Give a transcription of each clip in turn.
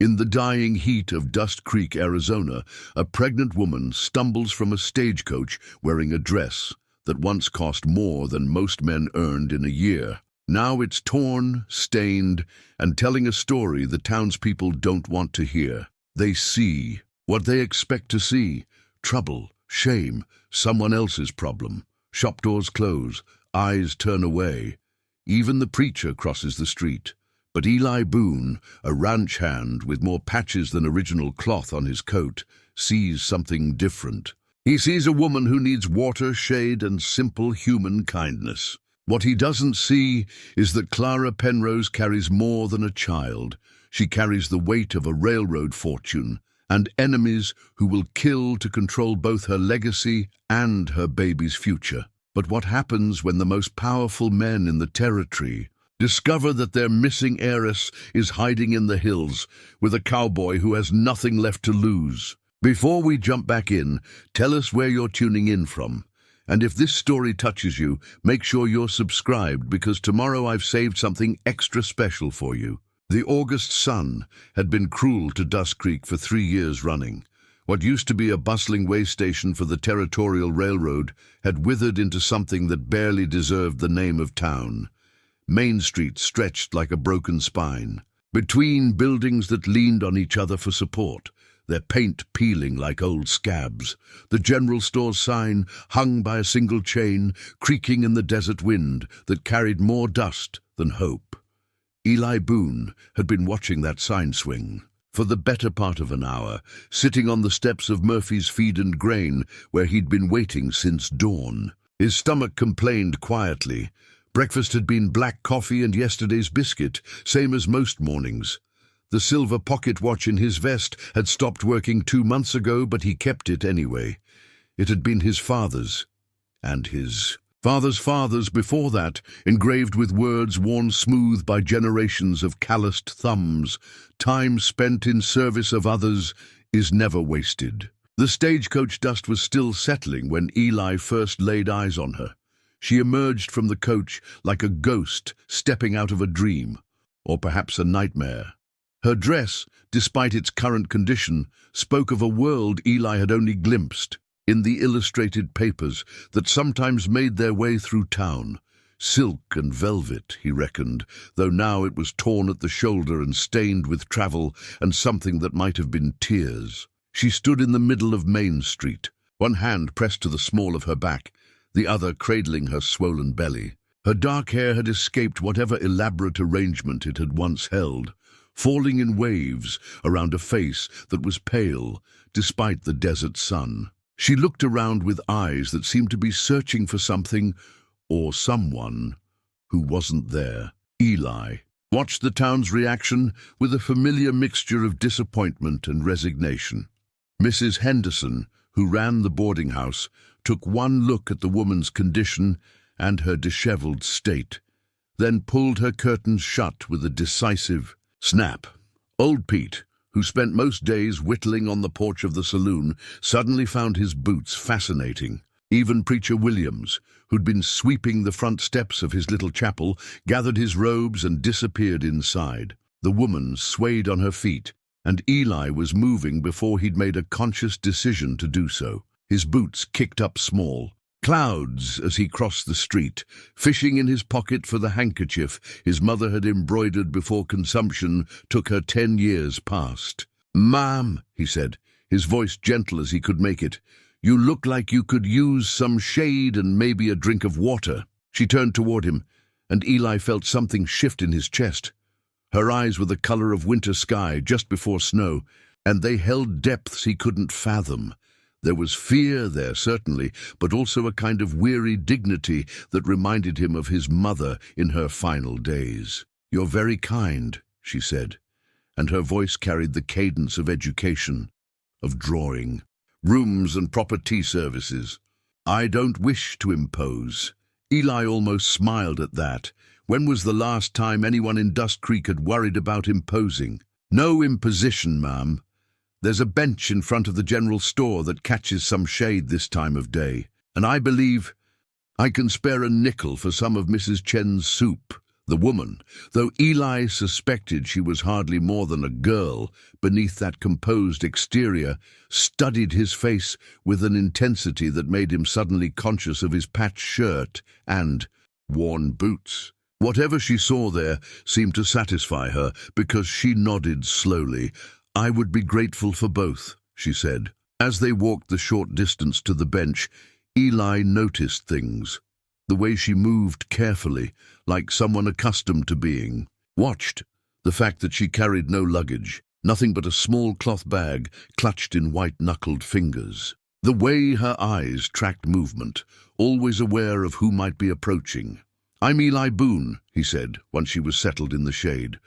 In the dying heat of Dust Creek, Arizona, a pregnant woman stumbles from a stagecoach wearing a dress that once cost more than most men earned in a year. Now it's torn, stained, and telling a story the townspeople don't want to hear. They see what they expect to see: trouble, shame, someone else's problem. Shop doors close, eyes turn away. Even the preacher crosses the street. But Eli Boone, a ranch hand with more patches than original cloth on his coat, sees something different. He sees a woman who needs water, shade, and simple human kindness. What he doesn't see is that Clara Penrose carries more than a child. She carries the weight of a railroad fortune and enemies who will kill to control both her legacy and her baby's future. But what happens when the most powerful men in the territory discover that their missing heiress is hiding in the hills with a cowboy who has nothing left to lose? Before we jump back in, tell us where you're tuning in from. And if this story touches you, make sure you're subscribed, because tomorrow I've saved something extra special for you. The August sun had been cruel to Dust Creek for 3 years running. What used to be a bustling way station for the Territorial Railroad had withered into something that barely deserved the name of town. Main Street stretched like a broken spine, between buildings that leaned on each other for support, their paint peeling like old scabs. The general store's sign hung by a single chain, creaking in the desert wind that carried more dust than hope. Eli Boone had been watching that sign swing for the better part of an hour, sitting on the steps of Murphy's Feed and Grain, where he'd been waiting since dawn. His stomach complained quietly. Breakfast had been black coffee and yesterday's biscuit, same as most mornings. The silver pocket watch in his vest had stopped working 2 months ago, but he kept it anyway. It had been his father's, and his father's fathers before that, engraved with words worn smooth by generations of calloused thumbs. Time spent in service of others is never wasted. The stagecoach dust was still settling when Eli first laid eyes on her. She emerged from the coach like a ghost stepping out of a dream, or perhaps a nightmare. Her dress, despite its current condition, spoke of a world Eli had only glimpsed in the illustrated papers that sometimes made their way through town. Silk and velvet, he reckoned, though now it was torn at the shoulder and stained with travel and something that might have been tears. She stood in the middle of Main Street, one hand pressed to the small of her back, the other cradling her swollen belly. Her dark hair had escaped whatever elaborate arrangement it had once held, falling in waves around a face that was pale despite the desert sun. She looked around with eyes that seemed to be searching for something or someone who wasn't there. Eli watched the town's reaction with a familiar mixture of disappointment and resignation. Mrs. Henderson, who ran the boarding house, took one look at the woman's condition and her disheveled state, then pulled her curtains shut with a decisive snap. Old Pete, who spent most days whittling on the porch of the saloon, suddenly found his boots fascinating. Even Preacher Williams, who'd been sweeping the front steps of his little chapel, gathered his robes and disappeared inside. The woman swayed on her feet, and Eli was moving before he'd made a conscious decision to do so. His boots kicked up small clouds as he crossed the street, fishing in his pocket for the handkerchief his mother had embroidered before consumption took her 10 years past. "Ma'am," he said, his voice gentle as he could make it, "you look like you could use some shade and maybe a drink of water." She turned toward him, and Eli felt something shift in his chest. Her eyes were the color of winter sky just before snow, and they held depths he couldn't fathom. There was fear there, certainly, but also a kind of weary dignity that reminded him of his mother in her final days. "You're very kind," she said, and her voice carried the cadence of education, of drawing, rooms and proper tea services. "I don't wish to impose." Eli almost smiled at that. When was the last time anyone in Dust Creek had worried about imposing? "No imposition, ma'am. There's a bench in front of the general store that catches some shade this time of day, and I believe I can spare a nickel for some of Mrs. Chen's soup. The woman, though Eli suspected she was hardly more than a girl, beneath that composed exterior, studied his face with an intensity that made him suddenly conscious of his patched shirt and worn boots. Whatever she saw there seemed to satisfy her, because she nodded slowly. "I would be grateful for both," she said. As they walked the short distance to the bench, Eli noticed things. The way she moved carefully, like someone accustomed to being. Watched the fact that she carried no luggage, nothing but a small cloth bag clutched in white-knuckled fingers. The way her eyes tracked movement, always aware of who might be approaching. "I'm Eli Boone," he said, once she was settled in the shade.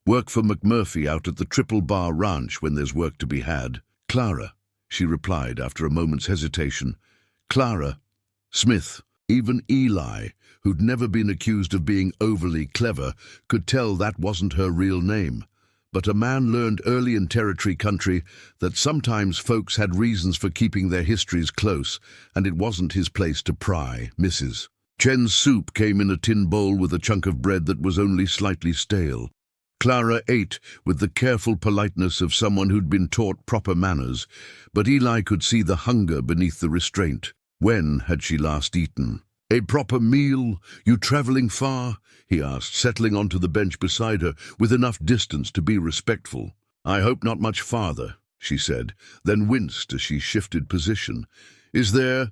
"Work for McMurphy out at the Triple Bar Ranch when there's work to be had." "Clara," she replied after a moment's hesitation. "Clara Smith." Even Eli, who'd never been accused of being overly clever, could tell that wasn't her real name. But a man learned early in territory country that sometimes folks had reasons for keeping their histories close, and it wasn't his place to pry. "Mrs. Chen's soup came in a tin bowl with a chunk of bread that was only slightly stale." Clara ate with the careful politeness of someone who'd been taught proper manners, but Eli could see the hunger beneath the restraint. When had she last eaten? "A proper meal? You traveling far?" he asked, settling onto the bench beside her with enough distance to be respectful. "I hope not much farther," she said, then winced as she shifted position. Is there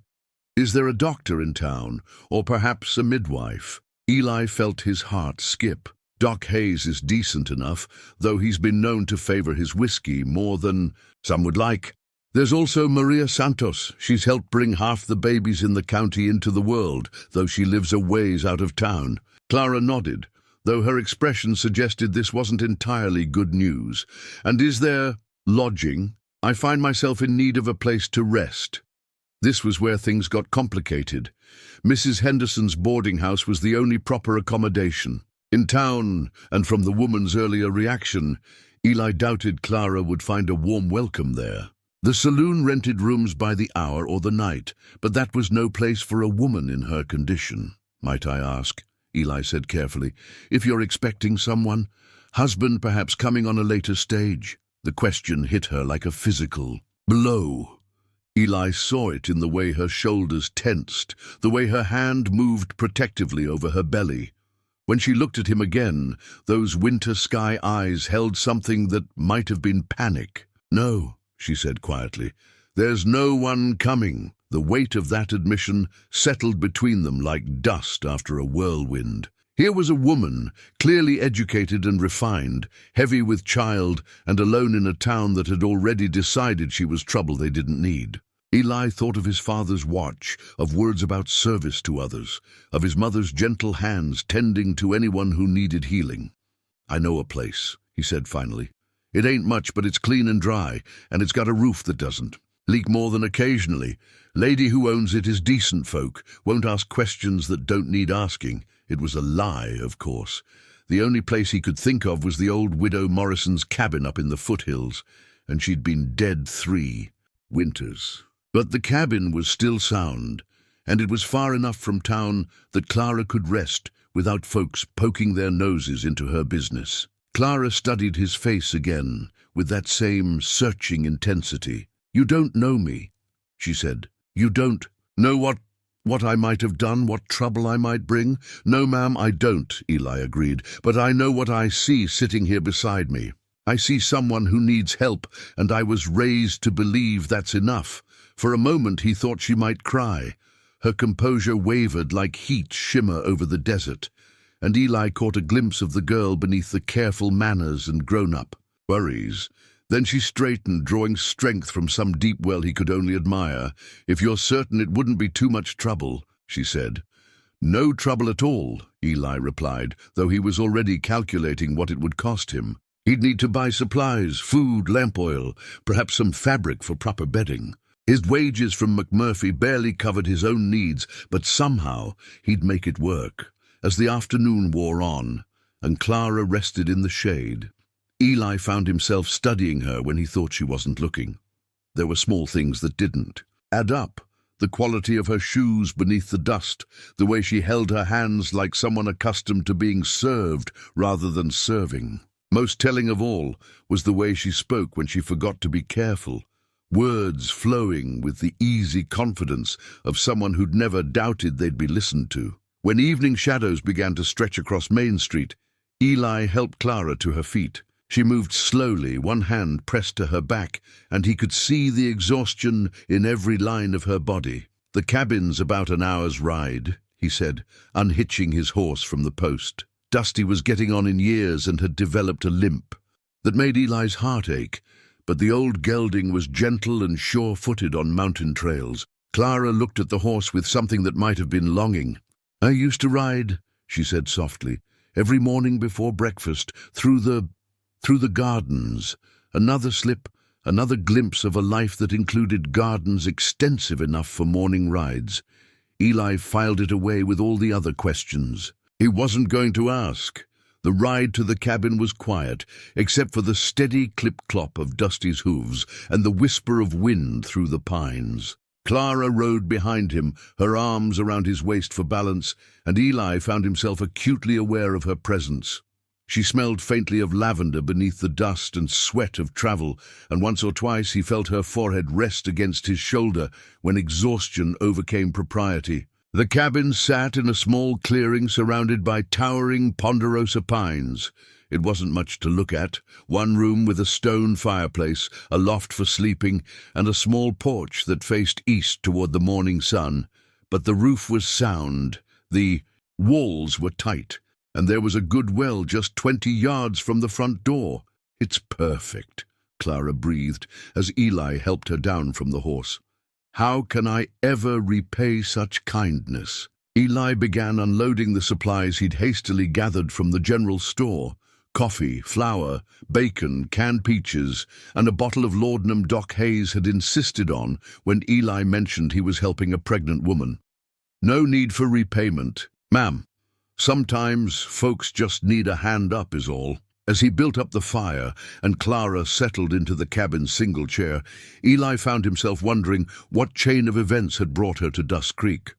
a doctor in town, or perhaps a midwife?" Eli felt his heart skip. Doc Hayes is decent enough, though he's been known to favor his whiskey more than some would like. "There's also Maria Santos. She's helped bring half the babies in the county into the world, though she lives a ways out of town." Clara nodded, though her expression suggested this wasn't entirely good news. "And is there lodging? I find myself in need of a place to rest." This was where things got complicated. Mrs. Henderson's boarding house was the only proper accommodation. In town, and from the woman's earlier reaction, Eli doubted Clara would find a warm welcome there. The saloon rented rooms by the hour or the night, but that was no place for a woman in her condition. "Might I ask," Eli said carefully, "if you're expecting someone? Husband perhaps coming on a later stage?" The question hit her like a physical blow. Eli saw it in the way her shoulders tensed, the way her hand moved protectively over her belly. When she looked at him again, those winter sky eyes held something that might have been panic. "No," she said quietly. "There's no one coming." The weight of that admission settled between them like dust after a whirlwind. Here was a woman, clearly educated and refined, heavy with child, and alone in a town that had already decided she was trouble they didn't need. Eli thought of his father's watch, of words about service to others, of his mother's gentle hands tending to anyone who needed healing. "I know a place," he said finally. "It ain't much, but it's clean and dry, and it's got a roof that doesn't leak more than occasionally. Lady who owns it is decent folk, won't ask questions that don't need asking." It was a lie, of course. The only place he could think of was the old widow Morrison's cabin up in the foothills, and she'd been dead 3 winters. But the cabin was still sound, and it was far enough from town that Clara could rest without folks poking their noses into her business. Clara studied his face again, with that same searching intensity. "You don't know me," she said. "You don't know what I might have done, what trouble I might bring?" "No, ma'am, I don't," Eli agreed, "but I know what I see sitting here beside me. I see someone who needs help, and I was raised to believe that's enough." For a moment he thought she might cry. Her composure wavered like heat shimmer over the desert, and Eli caught a glimpse of the girl beneath the careful manners and grown-up worries. Then she straightened, drawing strength from some deep well he could only admire. "If you're certain it wouldn't be too much trouble," she said. "No trouble at all," Eli replied, though he was already calculating what it would cost him. He'd need to buy supplies, food, lamp oil, perhaps some fabric for proper bedding. His wages from McMurphy barely covered his own needs, but somehow he'd make it work. As the afternoon wore on, and Clara rested in the shade, Eli found himself studying her when he thought she wasn't looking. There were small things that didn't add up. The quality of her shoes beneath the dust, the way she held her hands like someone accustomed to being served rather than serving. Most telling of all was the way she spoke when she forgot to be careful, words flowing with the easy confidence of someone who'd never doubted they'd be listened to. When evening shadows began to stretch across Main Street, Eli helped Clara to her feet. She moved slowly, one hand pressed to her back, and he could see the exhaustion in every line of her body. "The cabin's about an hour's ride," he said, unhitching his horse from the post. Dusty was getting on in years and had developed a limp that made Eli's heart ache, but the old gelding was gentle and sure-footed on mountain trails. Clara looked at the horse with something that might have been longing. "I used to ride," she said softly, "every morning before breakfast, through the gardens." Another slip, another glimpse of a life that included gardens extensive enough for morning rides. Eli filed it away with all the other questions. He wasn't going to ask. The ride to the cabin was quiet, except for the steady clip-clop of Dusty's hooves and the whisper of wind through the pines. Clara rode behind him, her arms around his waist for balance, and Eli found himself acutely aware of her presence. She smelled faintly of lavender beneath the dust and sweat of travel, and once or twice he felt her forehead rest against his shoulder when exhaustion overcame propriety. The cabin sat in a small clearing surrounded by towering ponderosa pines. It wasn't much to look at. One room with a stone fireplace, a loft for sleeping, and a small porch that faced east toward the morning sun. But the roof was sound, the walls were tight, and there was a good well just 20 yards from the front door. "It's perfect," Clara breathed as Eli helped her down from the horse. "How can I ever repay such kindness?" Eli began unloading the supplies he'd hastily gathered from the general store: coffee, flour, bacon, canned peaches, and a bottle of laudanum Doc Hayes had insisted on when Eli mentioned he was helping a pregnant woman. "No need for repayment, ma'am. Sometimes folks just need a hand up is all." As he built up the fire and Clara settled into the cabin's single chair, Eli found himself wondering what chain of events had brought her to Dust Creek.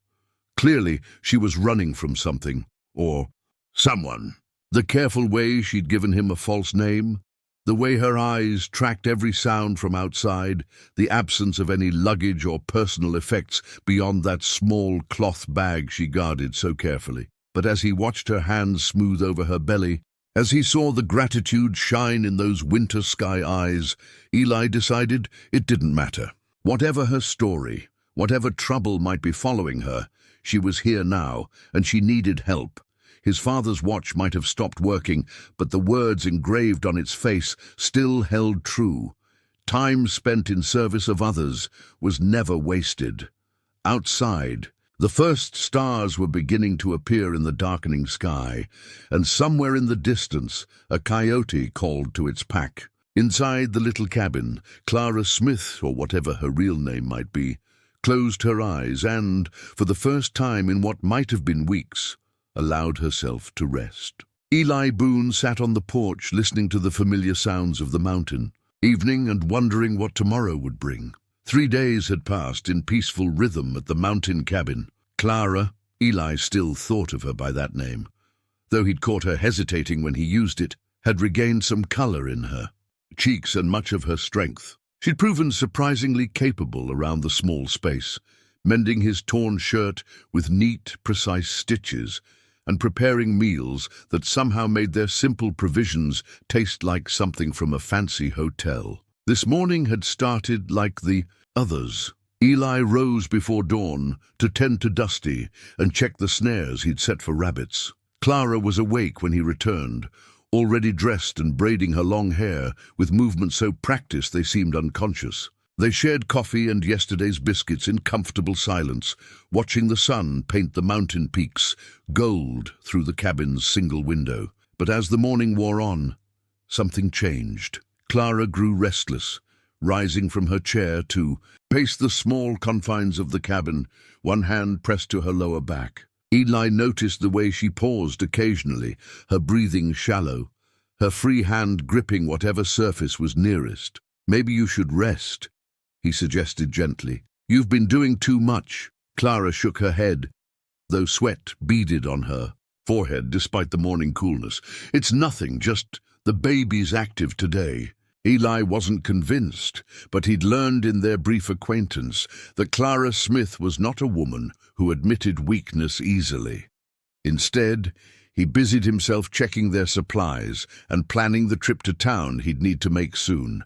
Clearly, she was running from something, or someone. The careful way she'd given him a false name, the way her eyes tracked every sound from outside, the absence of any luggage or personal effects beyond that small cloth bag she guarded so carefully. But as he watched her hands smooth over her belly, as he saw the gratitude shine in those winter sky eyes, Eli decided it didn't matter. Whatever her story, whatever trouble might be following her, she was here now, and she needed help. His father's watch might have stopped working, but the words engraved on its face still held true. Time spent in service of others was never wasted. Outside, the first stars were beginning to appear in the darkening sky, and somewhere in the distance a coyote called to its pack. Inside the little cabin, Clara Smith, or whatever her real name might be, closed her eyes and, for the first time in what might have been weeks, allowed herself to rest. Eli Boone sat on the porch listening to the familiar sounds of the mountain, evening and wondering what tomorrow would bring. 3 days had passed in peaceful rhythm at the mountain cabin. Clara, Eli still thought of her by that name, though he'd caught her hesitating when he used it, had regained some color in her cheeks and much of her strength. She'd proven surprisingly capable around the small space, mending his torn shirt with neat, precise stitches, and preparing meals that somehow made their simple provisions taste like something from a fancy hotel. This morning had started like the others. Eli rose before dawn to tend to Dusty and check the snares he'd set for rabbits. Clara was awake when he returned, already dressed and braiding her long hair with movements so practiced they seemed unconscious. They shared coffee and yesterday's biscuits in comfortable silence, watching the sun paint the mountain peaks gold through the cabin's single window. But as the morning wore on, something changed. Clara grew restless, rising from her chair to pace the small confines of the cabin, one hand pressed to her lower back. Eli noticed the way she paused occasionally, her breathing shallow, her free hand gripping whatever surface was nearest. "Maybe you should rest," he suggested gently. You've been doing too much. Clara shook her head, though sweat beaded on her forehead despite the morning coolness. It's nothing, just the baby's active today. Eli wasn't convinced, but he'd learned in their brief acquaintance that Clara Smith was not a woman who admitted weakness easily. Instead, he busied himself checking their supplies and planning the trip to town he'd need to make soon.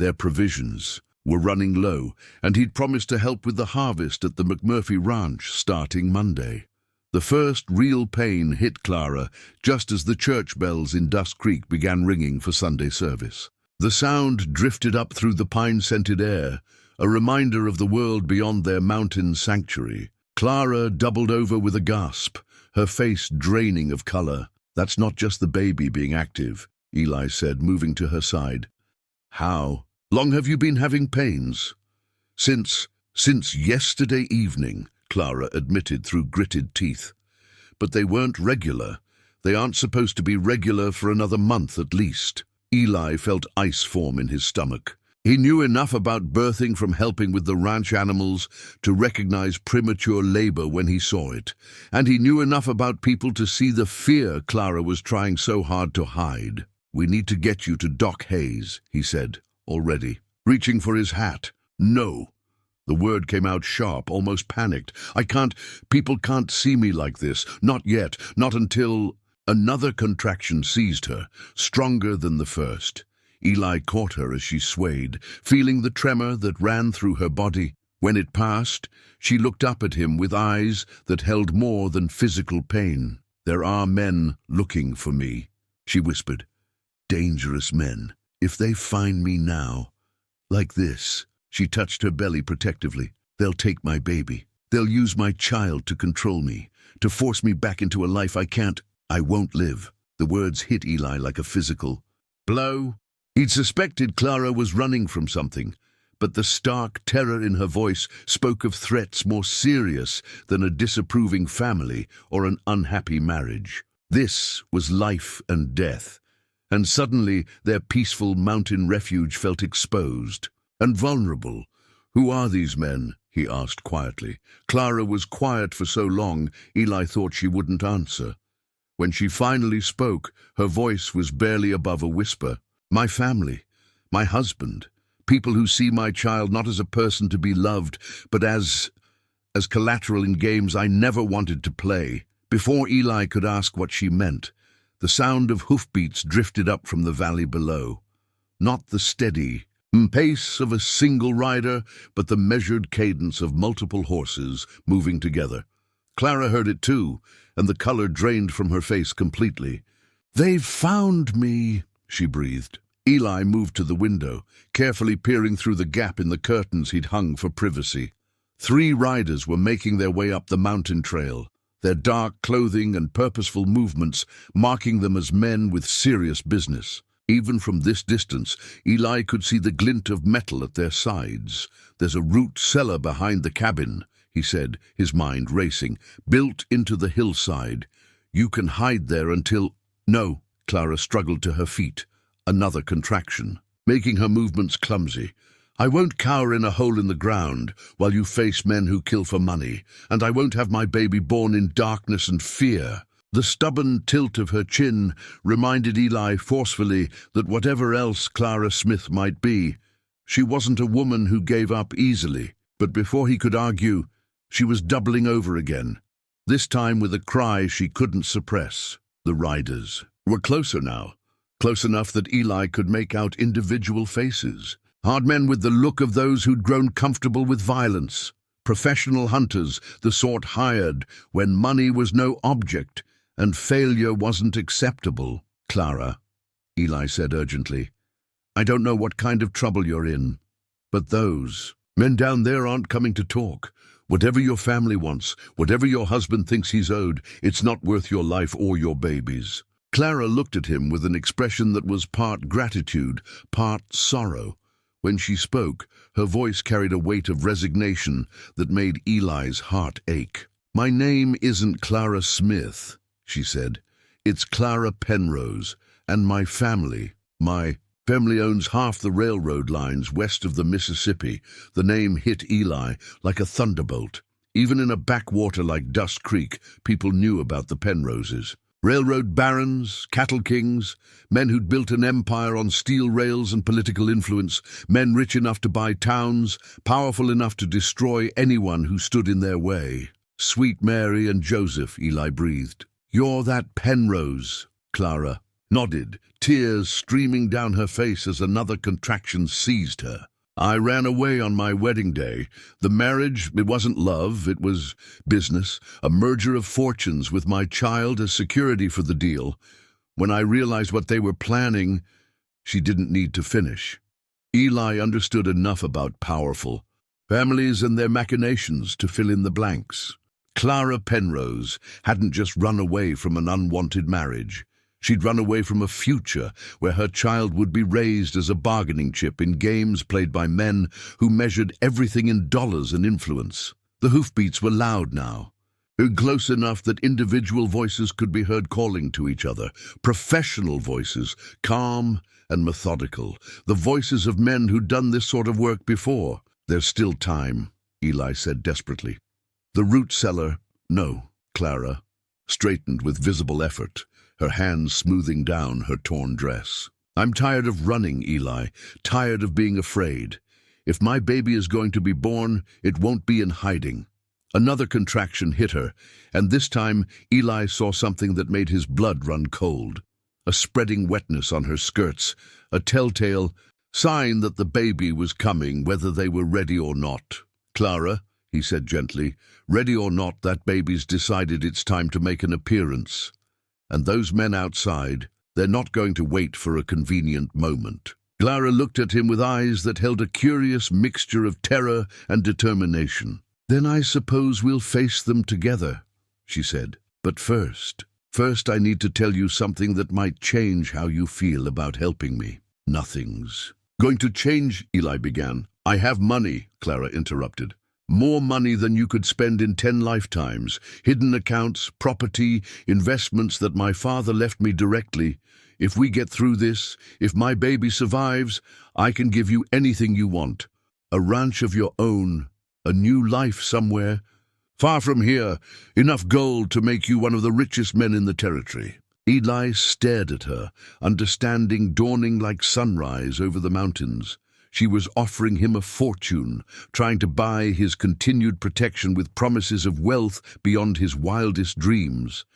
Their provisions were running low, and he'd promised to help with the harvest at the McMurphy Ranch starting Monday. The first real pain hit Clara just as the church bells in Dust Creek began ringing for Sunday service. The sound drifted up through the pine-scented air, a reminder of the world beyond their mountain sanctuary. Clara doubled over with a gasp, her face draining of color. "That's not just the baby being active," Eli said, moving to her side. "How long have you been having pains?" Since yesterday evening," Clara admitted through gritted teeth. "But they weren't regular. They aren't supposed to be regular for another month at least." Eli felt ice form in his stomach. He knew enough about birthing from helping with the ranch animals to recognize premature labor when he saw it, and he knew enough about people to see the fear Clara was trying so hard to hide. "We need to get you to Doc Hayes," he said, already, reaching for his hat. "No." The word came out sharp, almost panicked. People can't see me like this. Not yet, not until..." Another contraction seized her, stronger than the first. Eli caught her as she swayed, feeling the tremor that ran through her body. When it passed, she looked up at him with eyes that held more than physical pain. "There are men looking for me," she whispered. "Dangerous men. If they find me now, like this," she touched her belly protectively, "they'll take my baby. They'll use my child to control me, to force me back into a life I won't live." The words hit Eli like a physical blow. He'd suspected Clara was running from something, but the stark terror in her voice spoke of threats more serious than a disapproving family or an unhappy marriage. This was life and death, and suddenly their peaceful mountain refuge felt exposed and vulnerable. "Who are these men?" he asked quietly. Clara was quiet for so long, Eli thought she wouldn't answer. When she finally spoke, her voice was barely above a whisper. "My family, my husband, people who see my child not as a person to be loved, but as collateral in games I never wanted to play." Before Eli could ask what she meant, the sound of hoofbeats drifted up from the valley below. Not the steady pace of a single rider, but the measured cadence of multiple horses moving together. Clara heard it too, and the color drained from her face completely. "They've found me," she breathed. Eli moved to the window, carefully peering through the gap in the curtains he'd hung for privacy. 3 riders were making their way up the mountain trail, their dark clothing and purposeful movements marking them as men with serious business. Even from this distance, Eli could see the glint of metal at their sides. "There's a root cellar behind the cabin," he said, his mind racing, "built into the hillside. You can hide there until—" "No," Clara struggled to her feet, another contraction, making her movements clumsy. "I won't cower in a hole in the ground while you face men who kill for money, and I won't have my baby born in darkness and fear." The stubborn tilt of her chin reminded Eli forcefully that whatever else Clara Smith might be, she wasn't a woman who gave up easily. But before he could argue, she was doubling over again, this time with a cry she couldn't suppress. The riders were closer now, close enough that Eli could make out individual faces. Hard men with the look of those who'd grown comfortable with violence. Professional hunters, the sort hired when money was no object and failure wasn't acceptable. "Clara," Eli said urgently, "I don't know what kind of trouble you're in, but those men down there aren't coming to talk. Whatever your family wants, whatever your husband thinks he's owed, it's not worth your life or your baby's." Clara looked at him with an expression that was part gratitude, part sorrow. When she spoke, her voice carried a weight of resignation that made Eli's heart ache. "My name isn't Clara Smith," she said. "It's Clara Penrose, and my family, my Family owns half the railroad lines west of the Mississippi. The name hit Eli like a thunderbolt. Even in a backwater like Dust Creek, people knew about the Penroses. Railroad barons, cattle kings, men who'd built an empire on steel rails and political influence, men rich enough to buy towns, powerful enough to destroy anyone who stood in their way. Sweet Mary and Joseph, Eli breathed. You're that Penrose, Clara nodded, tears streaming down her face as another contraction seized her. I ran away on my wedding day. The marriage, it wasn't love, it was business, a merger of fortunes with my child as security for the deal. When I realized what they were planning, she didn't need to finish. Eli understood enough about powerful families and their machinations to fill in the blanks. Clara Penrose hadn't just run away from an unwanted marriage. She'd run away from a future where her child would be raised as a bargaining chip in games played by men who measured everything in dollars and influence. The hoofbeats were loud now, close enough that individual voices could be heard calling to each other, professional voices, calm and methodical, the voices of men who'd done this sort of work before. There's still time, Eli said desperately. The root cellar, no, Clara straightened with visible effort, her hands smoothing down her torn dress. I'm tired of running, Eli, tired of being afraid. If my baby is going to be born, it won't be in hiding. Another contraction hit her, and this time Eli saw something that made his blood run cold. A spreading wetness on her skirts, a telltale sign that the baby was coming, whether they were ready or not. Clara, he said gently, ready or not, that baby's decided it's time to make an appearance. And those men outside, they're not going to wait for a convenient moment. Clara looked at him with eyes that held a curious mixture of terror and determination. Then I suppose we'll face them together, she said. But first I need to tell you something that might change how you feel about helping me. Nothing's going to change, Eli began. I have money, Clara interrupted. More money than you could spend in 10 lifetimes, hidden accounts, property, investments that my father left me directly. If we get through this, if my baby survives, I can give you anything you want. A ranch of your own, a new life somewhere, far from here, enough gold to make you one of the richest men in the territory. Eli stared at her, understanding dawning like sunrise over the mountains. She was offering him a fortune, trying to buy his continued protection with promises of wealth beyond his wildest dreams.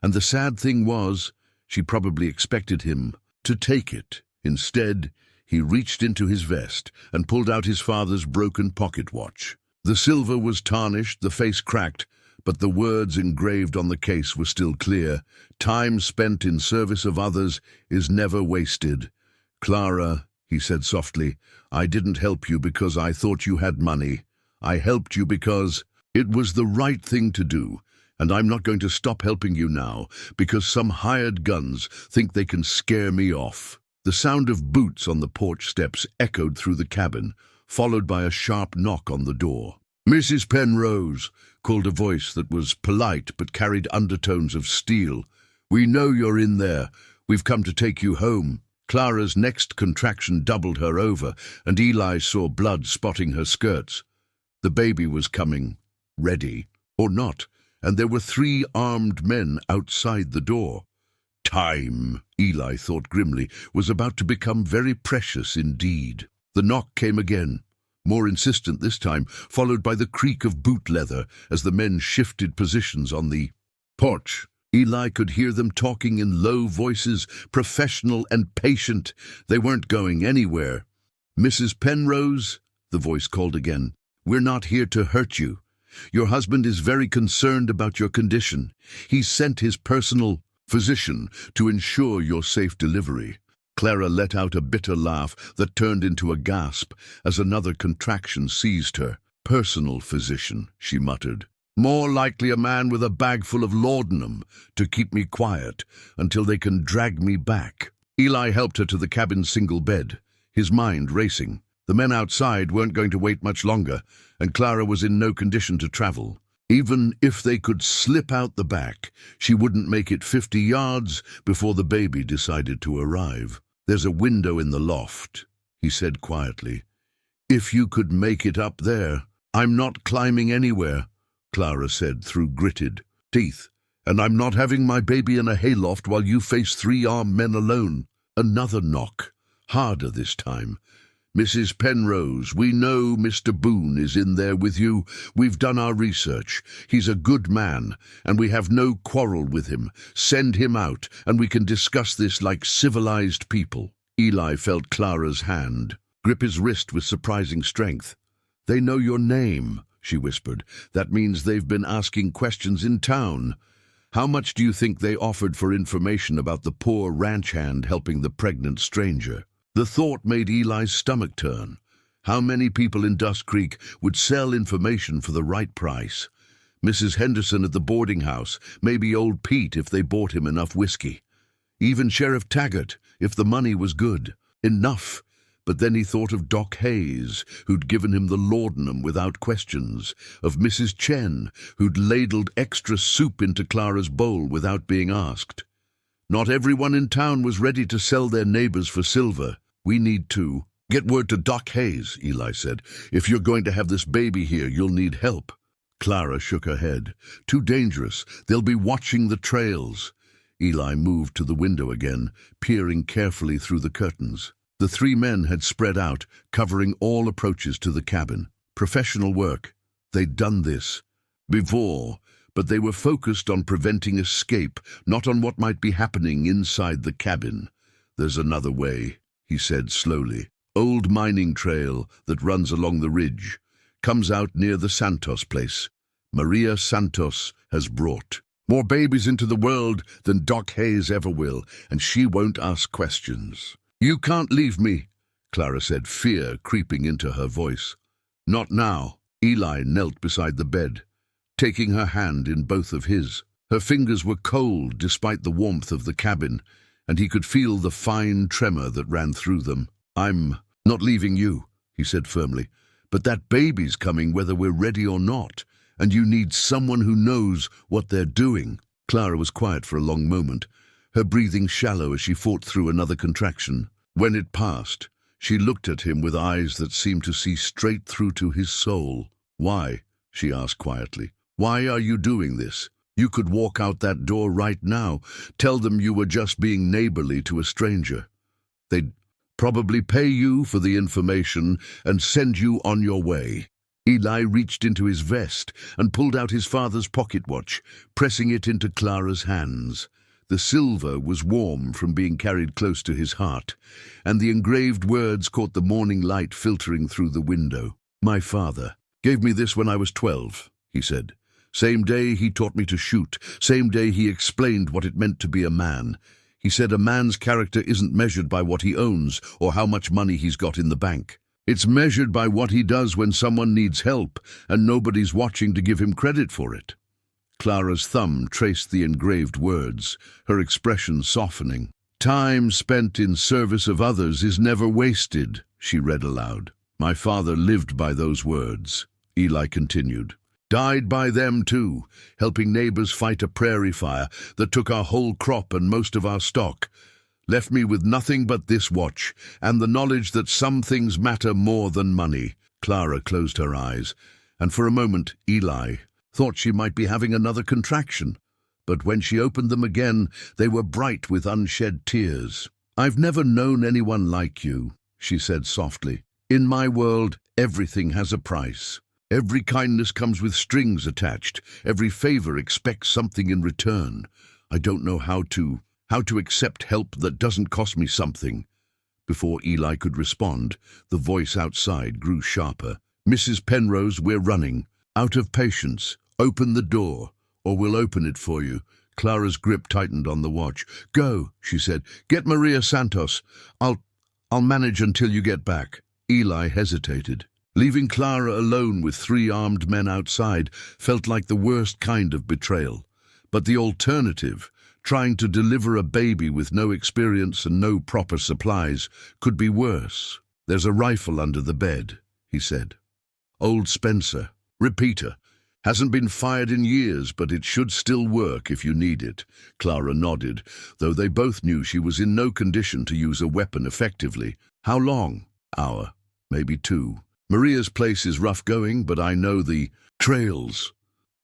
And the sad thing was, she probably expected him to take it. Instead, he reached into his vest and pulled out his father's broken pocket watch. The silver was tarnished, the face cracked, but the words engraved on the case were still clear. Time spent in service of others is never wasted. Clara, he said softly, I didn't help you because I thought you had money. I helped you because it was the right thing to do, and I'm not going to stop helping you now because some hired guns think they can scare me off. The sound of boots on the porch steps echoed through the cabin, followed by a sharp knock on the door. Mrs. Penrose, called a voice that was polite but carried undertones of steel. We know you're in there. We've come to take you home. Clara's next contraction doubled her over, and Eli saw blood spotting her skirts. The baby was coming, ready or not, and there were 3 armed men outside the door. Time, Eli thought grimly, was about to become very precious indeed. The knock came again, more insistent this time, followed by the creak of boot leather as the men shifted positions on the porch. Eli could hear them talking in low voices, professional and patient. They weren't going anywhere. Mrs. Penrose, the voice called again, we're not here to hurt you. Your husband is very concerned about your condition. He's sent his personal physician to ensure your safe delivery. Clara let out a bitter laugh that turned into a gasp as another contraction seized her. Personal physician, she muttered. More likely a man with a bag full of laudanum to keep me quiet until they can drag me back. Eli helped her to the cabin's single bed, his mind racing. The men outside weren't going to wait much longer, and Clara was in no condition to travel. Even if they could slip out the back, she wouldn't make it 50 yards before the baby decided to arrive. "There's a window in the loft," he said quietly. "If you could make it up there." "I'm not climbing anywhere," Clara said through gritted teeth. "And I'm not having my baby in a hayloft while you face 3 armed men alone." Another knock, harder this time. "Mrs. Penrose, we know Mr. Boone is in there with you. We've done our research. He's a good man, and we have no quarrel with him. Send him out, and we can discuss this like civilized people." Eli felt Clara's hand grip his wrist with surprising strength. "They know your name," she whispered. "That means they've been asking questions in town. How much do you think they offered for information about the poor ranch hand helping the pregnant stranger?" The thought made Eli's stomach turn. How many people in Dust Creek would sell information for the right price? Mrs. Henderson at the boarding house, maybe old Pete if they bought him enough whiskey. Even Sheriff Taggart, if the money was good. Enough. But then he thought of Doc Hayes, who'd given him the laudanum without questions, of Mrs. Chen, who'd ladled extra soup into Clara's bowl without being asked. Not everyone in town was ready to sell their neighbors for silver. "We need to get word to Doc Hayes," Eli said. "If you're going to have this baby here, you'll need help." Clara shook her head. "Too dangerous. They'll be watching the trails." Eli moved to the window again, peering carefully through the curtains. The 3 men had spread out, covering all approaches to the cabin. Professional work. They'd done this before, but they were focused on preventing escape, not on what might be happening inside the cabin. "There's another way," he said slowly. "Old mining trail that runs along the ridge. Comes out near the Santos place. Maria Santos has brought more babies into the world than Doc Hayes ever will, and she won't ask questions." "You can't leave me," Clara said, fear creeping into her voice. "Not now." Eli knelt beside the bed, taking her hand in both of his. Her fingers were cold despite the warmth of the cabin, and he could feel the fine tremor that ran through them. "I'm not leaving you," he said firmly, "but that baby's coming whether we're ready or not, and you need someone who knows what they're doing." Clara was quiet for a long moment, her breathing shallow as she fought through another contraction. When it passed, she looked at him with eyes that seemed to see straight through to his soul. "Why?" she asked quietly. "Why are you doing this? You could walk out that door right now, tell them you were just being neighborly to a stranger. They'd probably pay you for the information and send you on your way." Eli reached into his vest and pulled out his father's pocket watch, pressing it into Clara's hands. The silver was warm from being carried close to his heart, and the engraved words caught the morning light filtering through the window. "My father gave me this when I was 12, he said. "Same day he taught me to shoot, same day he explained what it meant to be a man. He said a man's character isn't measured by what he owns or how much money he's got in the bank. It's measured by what he does when someone needs help and nobody's watching to give him credit for it." Clara's thumb traced the engraved words, her expression softening. "Time spent in service of others is never wasted," she read aloud. "My father lived by those words," Eli continued. "Died by them too, helping neighbors fight a prairie fire that took our whole crop and most of our stock. Left me with nothing but this watch, and the knowledge that some things matter more than money." Clara closed her eyes, and for a moment Eli thought she might be having another contraction. But when she opened them again, they were bright with unshed tears. "I've never known anyone like you," she said softly. "In my world, everything has a price. Every kindness comes with strings attached. Every favor expects something in return. I don't know how to accept help that doesn't cost me something." Before Eli could respond, the voice outside grew sharper. "Mrs. Penrose, we're running. Out of patience. Open the door, or we'll open it for you." Clara's grip tightened on the watch. "Go," she said. "Get Maria Santos. I'll manage until you get back." Eli hesitated. Leaving Clara alone with 3 armed men outside felt like the worst kind of betrayal. But the alternative, trying to deliver a baby with no experience and no proper supplies, could be worse. "There's a rifle under the bed," he said. "Old Spencer. Repeater. Hasn't been fired in years, but it should still work if you need it. Clara nodded, though they both knew she was in no condition to use a weapon effectively. How long? Hour, maybe 2. Maria's place is rough going, but I know the trails.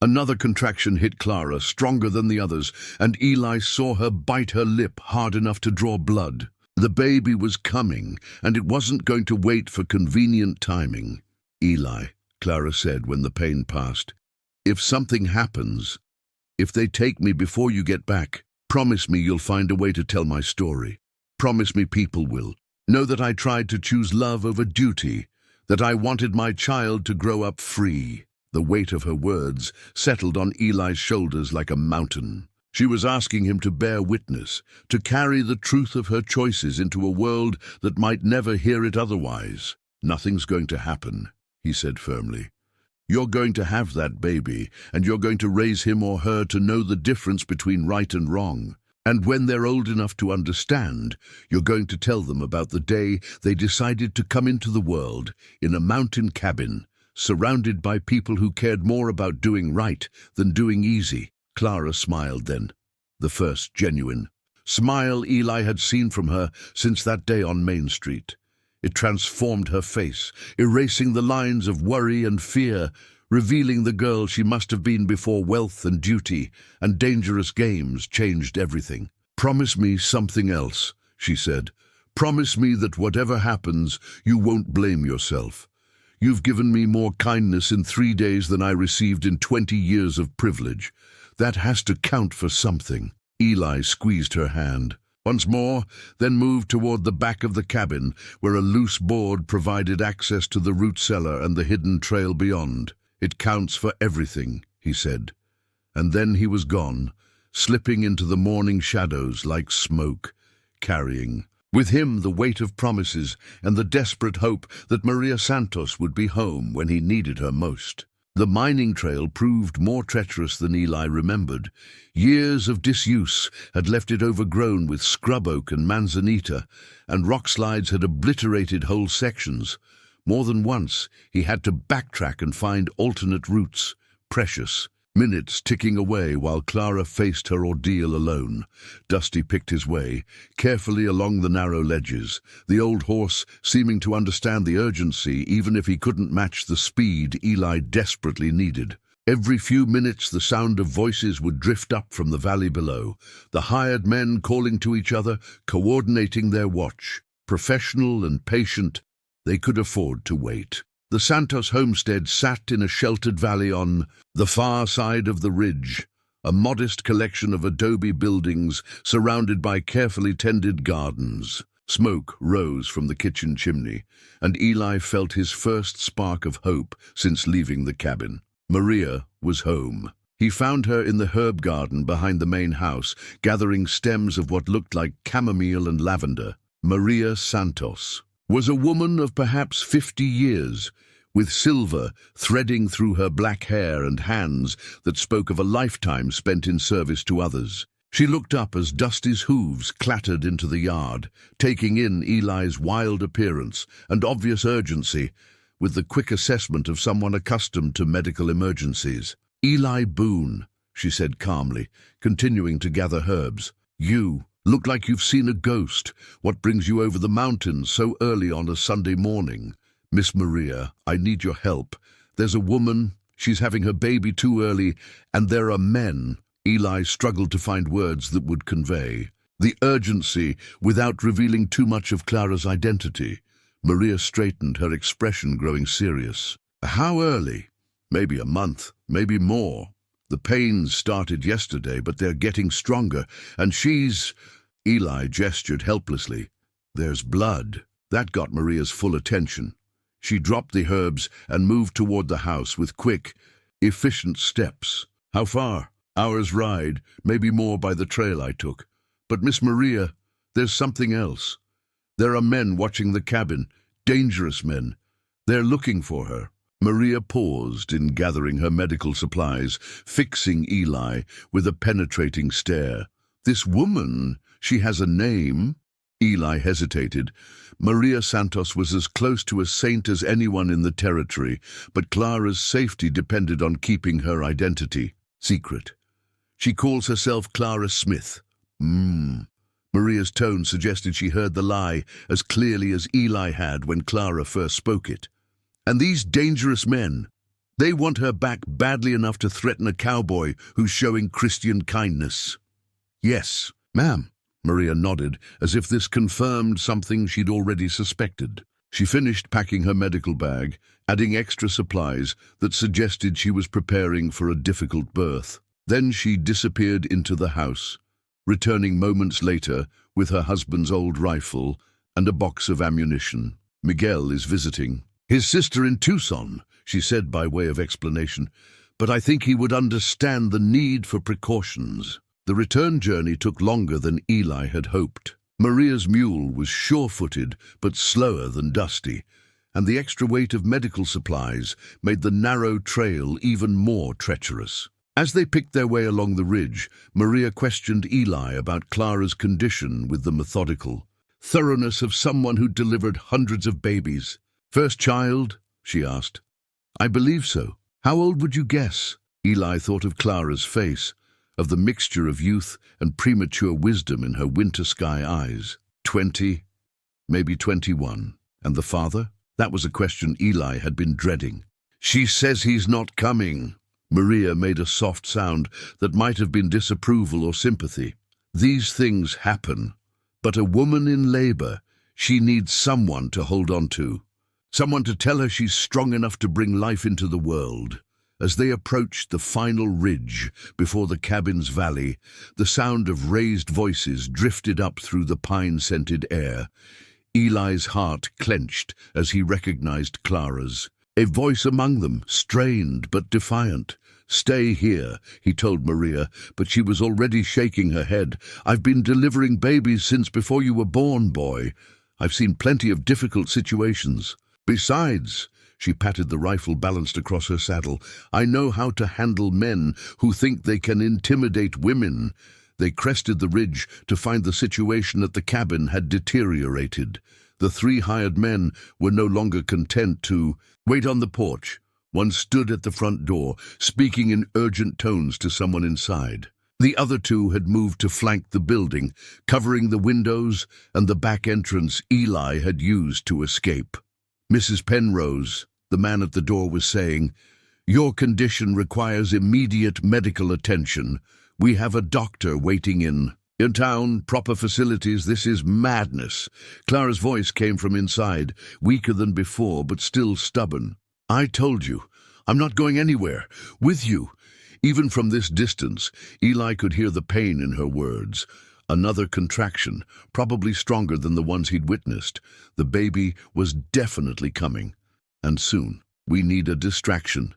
Another contraction hit Clara, stronger than the others, and Eli saw her bite her lip hard enough to draw blood. The baby was coming, and it wasn't going to wait for convenient timing. Eli, Clara said when the pain passed, if something happens, if they take me before you get back, promise me you'll find a way to tell my story. Promise me people will. Know that I tried to choose love over duty, that I wanted my child to grow up free. The weight of her words settled on Eli's shoulders like a mountain. She was asking him to bear witness, to carry the truth of her choices into a world that might never hear it otherwise. Nothing's going to happen, he said firmly. You're going to have that baby, and you're going to raise him or her to know the difference between right and wrong. And when they're old enough to understand, you're going to tell them about the day they decided to come into the world in a mountain cabin, surrounded by people who cared more about doing right than doing easy. Clara smiled then, the first genuine smile Eli had seen from her since that day on Main Street. It transformed her face, erasing the lines of worry and fear, revealing the girl she must have been before wealth and duty and dangerous games changed everything. Promise me something else, she said. Promise me that whatever happens, you won't blame yourself. You've given me more kindness in 3 days than I received in 20 years of privilege. That has to count for something. Eli squeezed her hand once more, then moved toward the back of the cabin, where a loose board provided access to the root cellar and the hidden trail beyond. It counts for everything, he said. And then he was gone, slipping into the morning shadows like smoke, carrying with him the weight of promises and the desperate hope that Maria Santos would be home when he needed her most. The mining trail proved more treacherous than Eli remembered. Years of disuse had left it overgrown with scrub oak and manzanita, and rock slides had obliterated whole sections. More than once, he had to backtrack and find alternate routes. Precious minutes ticking away while Clara faced her ordeal alone. Dusty picked his way, carefully along the narrow ledges, the old horse seeming to understand the urgency even if he couldn't match the speed Eli desperately needed. Every few minutes the sound of voices would drift up from the valley below, the hired men calling to each other, coordinating their watch. Professional and patient, they could afford to wait. The Santos homestead sat in a sheltered valley on the far side of the ridge, a modest collection of adobe buildings surrounded by carefully tended gardens. Smoke rose from the kitchen chimney, and Eli felt his first spark of hope since leaving the cabin. Maria was home. He found her in the herb garden behind the main house, gathering stems of what looked like chamomile and lavender. Maria Santos was a woman of perhaps 50 years, with silver threading through her black hair and hands that spoke of a lifetime spent in service to others. She looked up as Dusty's hooves clattered into the yard, taking in Eli's wild appearance and obvious urgency with the quick assessment of someone accustomed to medical emergencies. "Eli Boone," she said calmly, continuing to gather herbs. "You look like you've seen a ghost. What brings you over the mountains so early on a Sunday morning?" "Miss Maria, I need your help. There's a woman, she's having her baby too early, and there are men." Eli struggled to find words that would convey the urgency without revealing too much of Clara's identity. Maria straightened, her expression growing serious. "How early?" "Maybe a month, maybe more. The pains started yesterday, but they're getting stronger, and she's—" Eli gestured helplessly. "There's blood." That got Maria's full attention. She dropped the herbs and moved toward the house with quick, efficient steps. "How far?" "Hour's ride, maybe more by the trail I took. But Miss Maria, there's something else. There are men watching the cabin, dangerous men. They're looking for her." Maria paused in gathering her medical supplies, fixing Eli with a penetrating stare. "This woman, she has a name?" Eli hesitated. Maria Santos was as close to a saint as anyone in the territory, but Clara's safety depended on keeping her identity secret. She calls herself Clara Smith. Maria's tone suggested she heard the lie as clearly as Eli had when Clara first spoke it. And these dangerous men, they want her back badly enough to threaten a cowboy who's showing Christian kindness. Yes, ma'am. Maria nodded, as if this confirmed something she'd already suspected. She finished packing her medical bag, adding extra supplies that suggested she was preparing for a difficult birth. Then she disappeared into the house, returning moments later with her husband's old rifle and a box of ammunition. "Miguel is visiting his sister in Tucson," she said by way of explanation, "but I think he would understand the need for precautions." The return journey took longer than Eli had hoped. Maria's mule was sure-footed but slower than Dusty, and the extra weight of medical supplies made the narrow trail even more treacherous. As they picked their way along the ridge, Maria questioned Eli about Clara's condition with the methodical thoroughness of someone who'd delivered hundreds of babies. "First child?" she asked. "I believe so. How old would you guess?" Eli thought of Clara's face, of the mixture of youth and premature wisdom in her winter sky eyes. 20, maybe 21. And the father? That was a question Eli had been dreading. "She says he's not coming." Maria made a soft sound that might have been disapproval or sympathy. "These things happen, but a woman in labor, she needs someone to hold on to. Someone to tell her she's strong enough to bring life into the world." As they approached the final ridge before the cabin's valley, the sound of raised voices drifted up through the pine-scented air. Eli's heart clenched as he recognized Clara's. A voice among them, strained but defiant. "Stay here," he told Maria, but she was already shaking her head. "I've been delivering babies since before you were born, boy. I've seen plenty of difficult situations. Besides," she patted the rifle balanced across her saddle, "I know how to handle men who think they can intimidate women." They crested the ridge to find the situation at the cabin had deteriorated. The 3 hired men were no longer content to wait on the porch. One stood at the front door, speaking in urgent tones to someone inside. The other 2 had moved to flank the building, covering the windows and the back entrance Eli had used to escape. "Mrs. Penrose," the man at the door was saying, "your condition requires immediate medical attention. We have a doctor waiting in town, proper facilities. This is madness." Clara's voice came from inside, weaker than before, but still stubborn. "I told you, I'm not going anywhere. With you." Even from this distance, Eli could hear the pain in her words. Another contraction, probably stronger than the ones he'd witnessed. The baby was definitely coming. And soon. "We need a distraction,"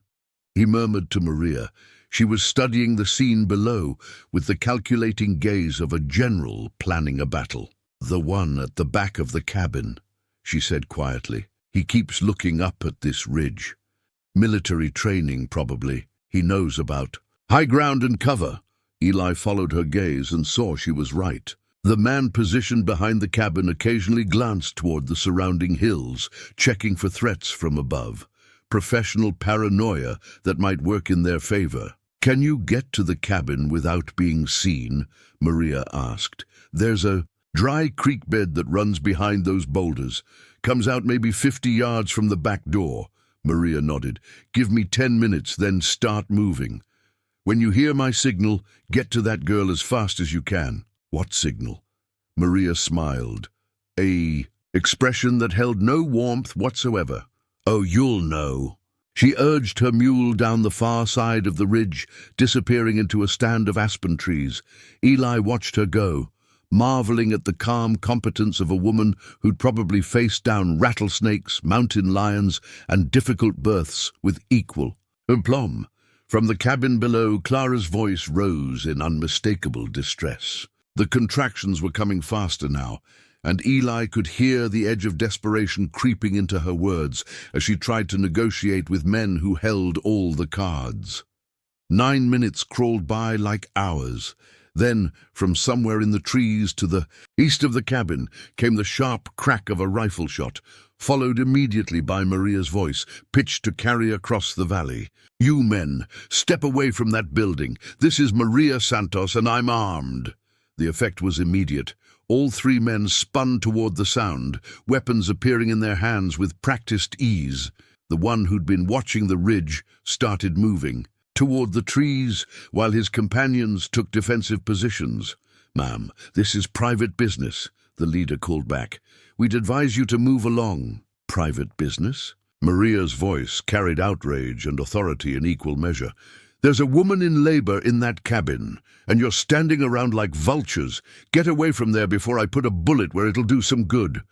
he murmured to Maria. She was studying the scene below with the calculating gaze of a general planning a battle. "The one at the back of the cabin," she said quietly. "He keeps looking up at this ridge. Military training, probably. He knows about high ground and cover." Eli followed her gaze and saw she was right. The man positioned behind the cabin occasionally glanced toward the surrounding hills, checking for threats from above. Professional paranoia that might work in their favor. "Can you get to the cabin without being seen?" Maria asked. "There's a dry creek bed that runs behind those boulders. Comes out maybe 50 yards from the back door." Maria nodded. "Give me 10 minutes, then start moving. When you hear my signal, get to that girl as fast as you can." "What signal?" Maria smiled, a expression that held no warmth whatsoever. "Oh, you'll know." She urged her mule down the far side of the ridge, disappearing into a stand of aspen trees. Eli watched her go, marveling at the calm competence of a woman who'd probably faced down rattlesnakes, mountain lions, and difficult births with equal aplomb. From the cabin below, Clara's voice rose in unmistakable distress. The contractions were coming faster now, and Eli could hear the edge of desperation creeping into her words as she tried to negotiate with men who held all the cards. 9 minutes crawled by like hours. Then, from somewhere in the trees to the east of the cabin, came the sharp crack of a rifle shot, followed immediately by Maria's voice, pitched to carry across the valley. "You men, step away from that building. This is Maria Santos, and I'm armed." The effect was immediate. All three men spun toward the sound, weapons appearing in their hands with practiced ease. The one who'd been watching the ridge started moving toward the trees, while his companions took defensive positions. "Ma'am, this is private business," the leader called back. "We'd advise you to move along." "Private business?" Maria's voice carried outrage and authority in equal measure. "There's a woman in labor in that cabin, and you're standing around like vultures. Get away from there before I put a bullet where it'll do some good."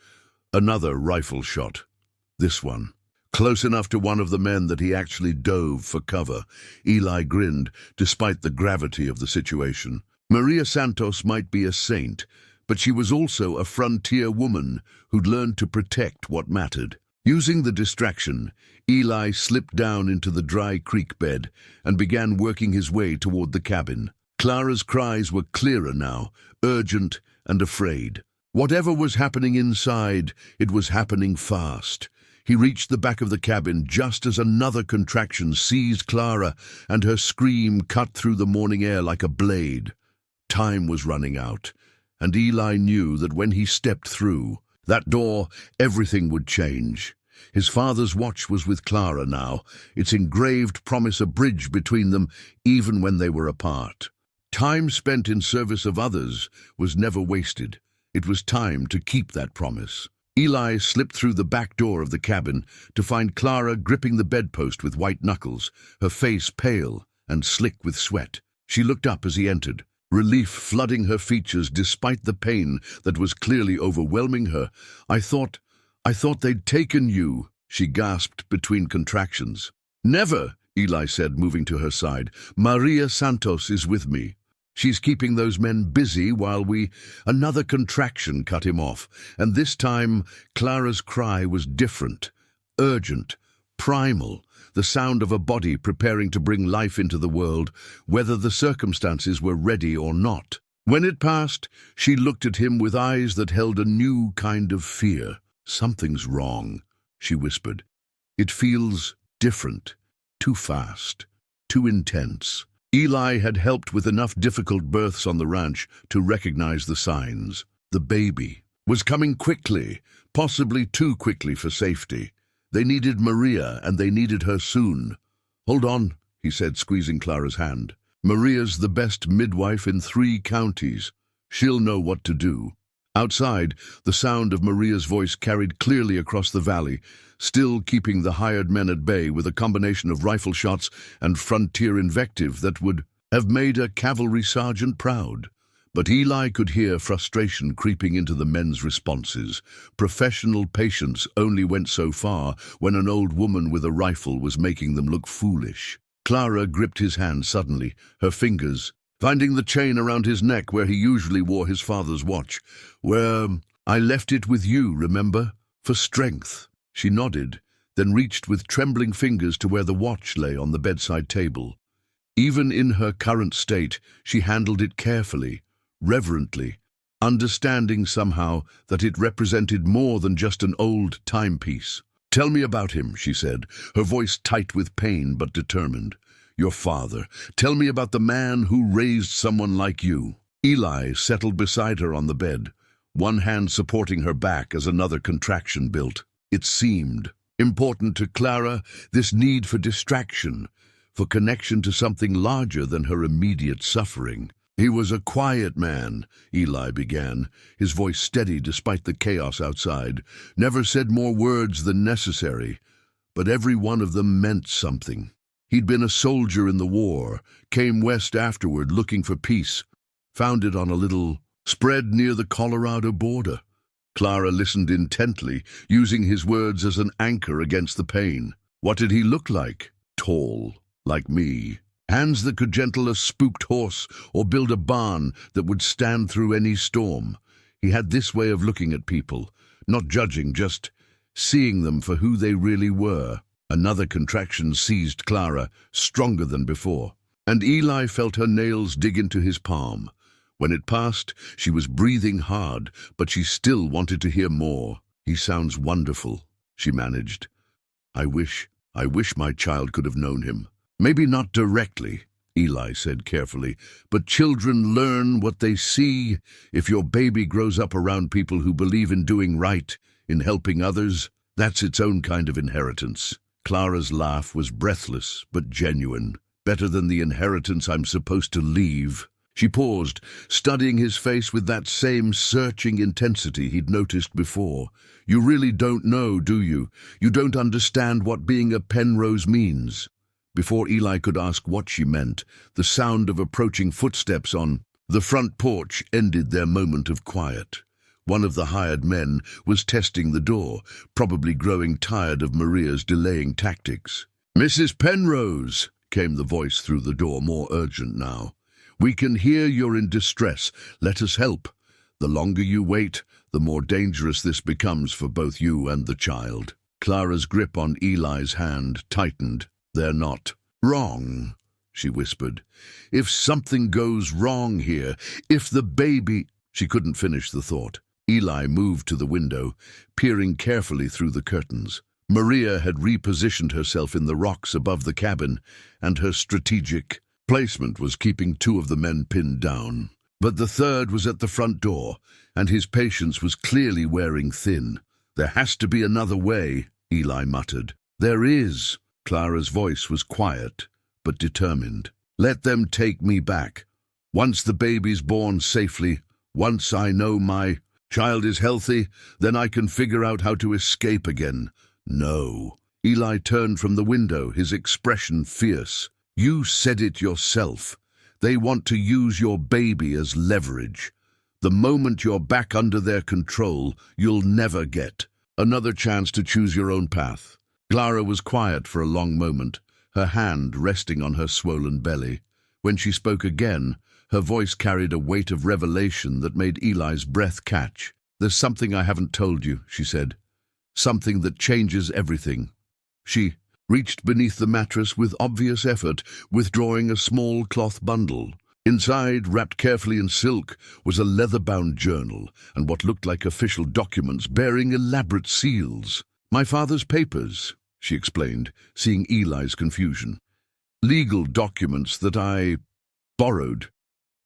Another rifle shot. This one close enough to one of the men that he actually dove for cover. Eli grinned, despite the gravity of the situation. Maria Santos might be a saint, but she was also a frontier woman who'd learned to protect what mattered. Using the distraction, Eli slipped down into the dry creek bed and began working his way toward the cabin. Clara's cries were clearer now, urgent and afraid. Whatever was happening inside, it was happening fast. He reached the back of the cabin just as another contraction seized Clara, and her scream cut through the morning air like a blade. Time was running out, and Eli knew that when he stepped through that door, everything would change. His father's watch was with Clara now, its engraved promise a bridge between them even when they were apart. Time spent in service of others was never wasted. It was time to keep that promise. Eli slipped through the back door of the cabin to find Clara gripping the bedpost with white knuckles, her face pale and slick with sweat. She looked up as he entered, relief flooding her features despite the pain that was clearly overwhelming her. I thought they'd taken you," she gasped between contractions. "Never," Eli said, moving to her side. "Maria Santos is with me. She's keeping those men busy while we—" Another contraction cut him off, and this time Clara's cry was different, urgent, primal, the sound of a body preparing to bring life into the world, whether the circumstances were ready or not. When it passed, she looked at him with eyes that held a new kind of fear. "Something's wrong," she whispered. "It feels different, too fast, too intense." Eli had helped with enough difficult births on the ranch to recognize the signs. The baby was coming quickly, possibly too quickly for safety. They needed Maria, and they needed her soon. "Hold on," he said, squeezing Clara's hand. "Maria's the best midwife in 3 counties. She'll know what to do." Outside, the sound of Maria's voice carried clearly across the valley, still keeping the hired men at bay with a combination of rifle shots and frontier invective that would have made a cavalry sergeant proud. But Eli could hear frustration creeping into the men's responses. Professional patience only went so far when an old woman with a rifle was making them look foolish. Clara gripped his hand suddenly, her fingers finding the chain around his neck where he usually wore his father's watch. I left it with you, remember? For strength." She nodded, then reached with trembling fingers to where the watch lay on the bedside table. Even in her current state, she handled it carefully, reverently, understanding somehow that it represented more than just an old timepiece. "Tell me about him," she said, her voice tight with pain but determined. "Your father. Tell me about the man who raised someone like you." Eli settled beside her on the bed, one hand supporting her back as another contraction built. It seemed important to Clara, this need for distraction, for connection to something larger than her immediate suffering. "He was a quiet man," Eli began, his voice steady despite the chaos outside. "Never said more words than necessary, but every one of them meant something. He'd been a soldier in the war, came west afterward looking for peace, found it on a little spread near the Colorado border." Clara listened intently, using his words as an anchor against the pain. "What did he look like?" "Tall, like me. Hands that could gentle a spooked horse or build a barn that would stand through any storm. He had this way of looking at people, not judging, just seeing them for who they really were." Another contraction seized Clara, stronger than before, and Eli felt her nails dig into his palm. When it passed, she was breathing hard, but she still wanted to hear more. "He sounds wonderful," she managed. I wish my child could have known him." "Maybe not directly," Eli said carefully, "but children learn what they see. If your baby grows up around people who believe in doing right, in helping others, that's its own kind of inheritance." Clara's laugh was breathless but genuine. "Better than the inheritance I'm supposed to leave." She paused, studying his face with that same searching intensity he'd noticed before. "You really don't know, do you? You don't understand what being a Penrose means." Before Eli could ask what she meant, the sound of approaching footsteps on the front porch ended their moment of quiet. One of the hired men was testing the door, probably growing tired of Maria's delaying tactics. "Mrs. Penrose," came the voice through the door, more urgent now. "We can hear you're in distress. Let us help. The longer you wait, the more dangerous this becomes for both you and the child." Clara's grip on Eli's hand tightened. "They're not wrong," she whispered. "If something goes wrong here, if the baby—" She couldn't finish the thought. Eli moved to the window, peering carefully through the curtains. Maria had repositioned herself in the rocks above the cabin, and her strategic placement was keeping two of the men pinned down. But the third was at the front door, and his patience was clearly wearing thin. "There has to be another way," Eli muttered. "There is." Clara's voice was quiet, but determined. "Let them take me back. Once the baby's born safely, once I know my child is healthy, then I can figure out how to escape again." "No." Eli turned from the window, his expression fierce. "You said it yourself. They want to use your baby as leverage. The moment you're back under their control, you'll never get another chance to choose your own path." Clara was quiet for a long moment, her hand resting on her swollen belly. When she spoke again, her voice carried a weight of revelation that made Eli's breath catch. "There's something I haven't told you," she said. "Something that changes everything." She reached beneath the mattress with obvious effort, withdrawing a small cloth bundle. Inside, wrapped carefully in silk, was a leather-bound journal and what looked like official documents bearing elaborate seals. "My father's papers," she explained, seeing Eli's confusion. "Legal documents that I borrowed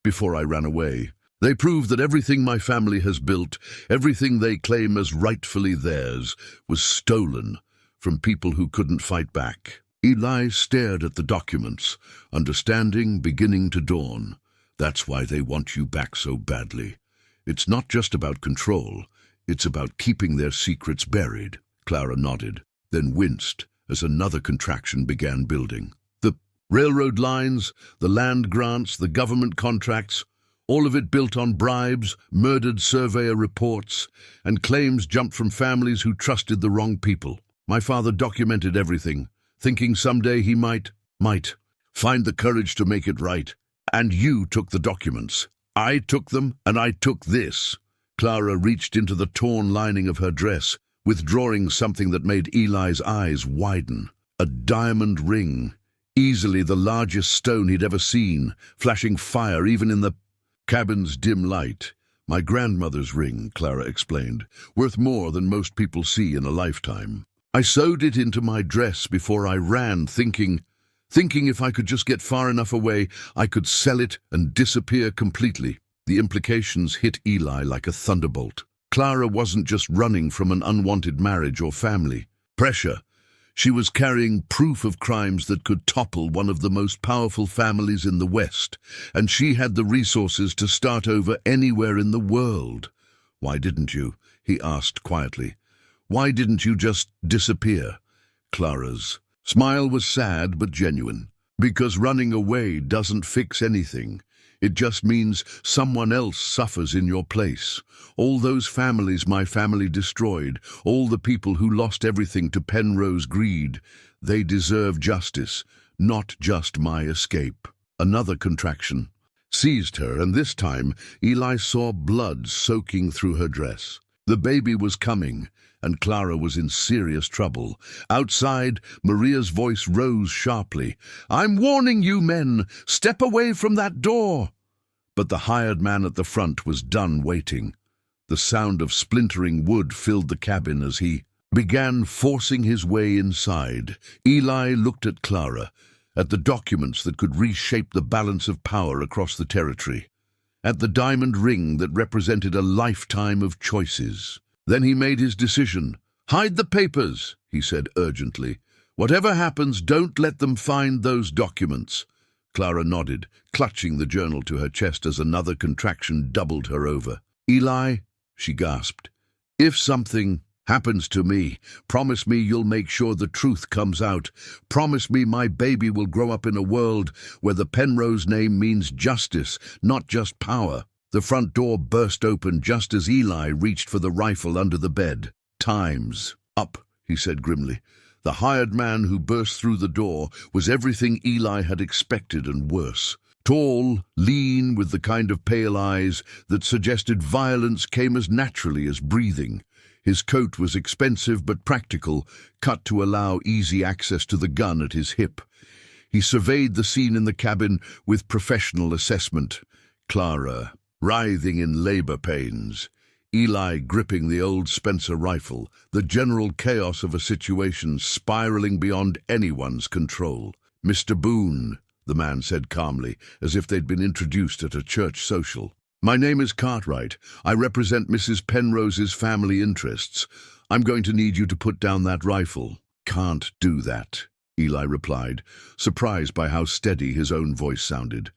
before I ran away. They prove that everything my family has built, everything they claim as rightfully theirs, was stolen from people who couldn't fight back." Eli stared at the documents, understanding beginning to dawn. "That's why they want you back so badly. It's not just about control, it's about keeping their secrets buried." Clara nodded, then winced as another contraction began building. The railroad lines, the land grants, the government contracts, all of it built on bribes, murdered surveyor reports, and claims jumped from families who trusted the wrong people. My father documented everything, thinking someday he might find the courage to make it right. And you took the documents. I took them, and I took this. Clara reached into the torn lining of her dress, withdrawing something that made Eli's eyes widen. A diamond ring, easily the largest stone he'd ever seen, flashing fire even in the cabin's dim light. "My grandmother's ring," Clara explained, "worth more than most people see in a lifetime. I sewed it into my dress before I ran, thinking if I could just get far enough away, I could sell it and disappear completely." The implications hit Eli like a thunderbolt. Clara wasn't just running from an unwanted marriage or family. Pressure. She was carrying proof of crimes that could topple one of the most powerful families in the West, and she had the resources to start over anywhere in the world. "Why didn't you?" he asked quietly. "Why didn't you just disappear?" Clara's smile was sad but genuine. "Because running away doesn't fix anything. It just means someone else suffers in your place. All those families my family destroyed, all the people who lost everything to Penrose greed, they deserve justice, not just my escape." Another contraction seized her, and this time Eli saw blood soaking through her dress. The baby was coming, and Clara was in serious trouble. Outside, Maria's voice rose sharply. "I'm warning you men! Step away from that door!" But the hired man at the front was done waiting. The sound of splintering wood filled the cabin as he began forcing his way inside. Eli looked at Clara, at the documents that could reshape the balance of power across the territory, at the diamond ring that represented a lifetime of choices. Then he made his decision. "Hide the papers," he said urgently. "Whatever happens, don't let them find those documents." Clara nodded, clutching the journal to her chest as another contraction doubled her over. "Eli," she gasped, "if something happens to me, promise me you'll make sure the truth comes out. Promise me my baby will grow up in a world where the Penrose name means justice, not just power." The front door burst open just as Eli reached for the rifle under the bed. "Time's up," he said grimly. The hired man who burst through the door was everything Eli had expected and worse. Tall, lean, with the kind of pale eyes that suggested violence came as naturally as breathing. His coat was expensive but practical, cut to allow easy access to the gun at his hip. He surveyed the scene in the cabin with professional assessment. Clara writhing in labor pains, Eli gripping the old Spencer rifle, the general chaos of a situation spiraling beyond anyone's control. "Mr. Boone," the man said calmly, as if they'd been introduced at a church social. "My name is Cartwright. I represent Mrs. Penrose's family interests. I'm going to need you to put down that rifle." "Can't do that," Eli replied, surprised by how steady his own voice sounded.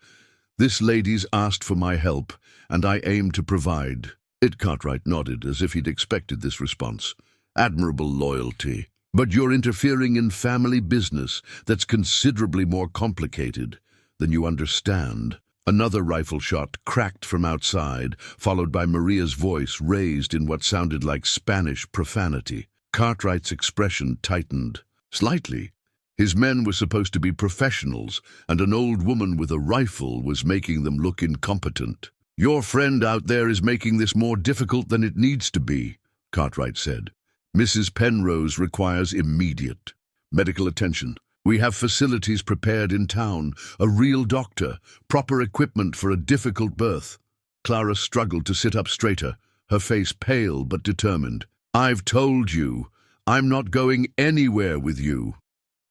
"This lady's asked for my help, and I aim to provide." Cartwright nodded, as if he'd expected this response. "Admirable loyalty. But you're interfering in family business that's considerably more complicated than you understand." Another rifle shot cracked from outside, followed by Maria's voice raised in what sounded like Spanish profanity. Cartwright's expression tightened slightly. His men were supposed to be professionals, and an old woman with a rifle was making them look incompetent. "Your friend out there is making this more difficult than it needs to be," Cartwright said. "Mrs. Penrose requires immediate medical attention. We have facilities prepared in town, a real doctor, proper equipment for a difficult birth." Clara struggled to sit up straighter, her face pale but determined. "I've told you, I'm not going anywhere with you.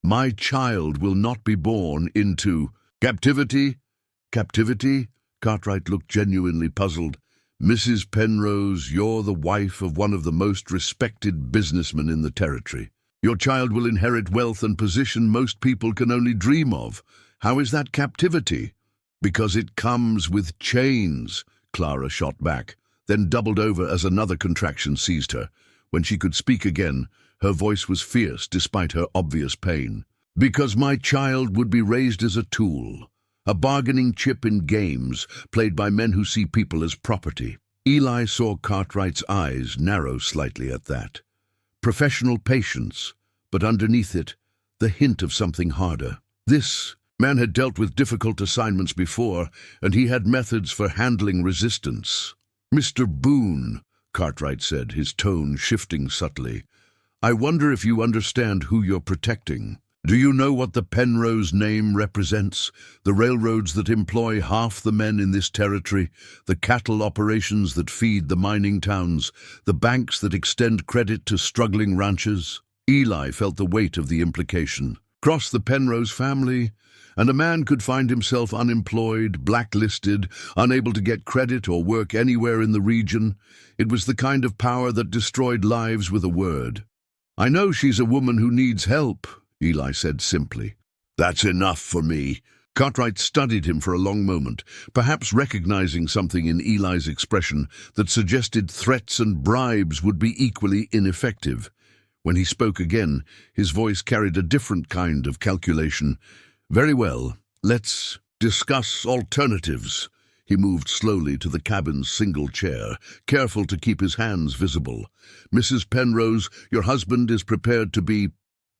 My child will not be born into captivity." "Captivity?" Cartwright looked genuinely puzzled. "Mrs. Penrose, you're the wife of one of the most respected businessmen in the territory. Your child will inherit wealth and position most people can only dream of. How is that captivity?" "Because it comes with chains," Clara shot back, then doubled over as another contraction seized her. When she could speak again, her voice was fierce despite her obvious pain. "Because my child would be raised as a tool, a bargaining chip in games played by men who see people as property." Eli saw Cartwright's eyes narrow slightly at that. Professional patience, but underneath it, the hint of something harder. This man had dealt with difficult assignments before, and he had methods for handling resistance. "Mr. Boone," Cartwright said, his tone shifting subtly, "I wonder if you understand who you're protecting. Do you know what the Penrose name represents? The railroads that employ half the men in this territory, the cattle operations that feed the mining towns, the banks that extend credit to struggling ranchers?" Eli felt the weight of the implication. Cross the Penrose family, and a man could find himself unemployed, blacklisted, unable to get credit or work anywhere in the region. It was the kind of power that destroyed lives with a word. "I know she's a woman who needs help," Eli said simply. "That's enough for me." Cartwright studied him for a long moment, perhaps recognizing something in Eli's expression that suggested threats and bribes would be equally ineffective. When he spoke again, his voice carried a different kind of calculation. "Very well, let's discuss alternatives." He moved slowly to the cabin's single chair, careful to keep his hands visible. "Mrs. Penrose, your husband is prepared to be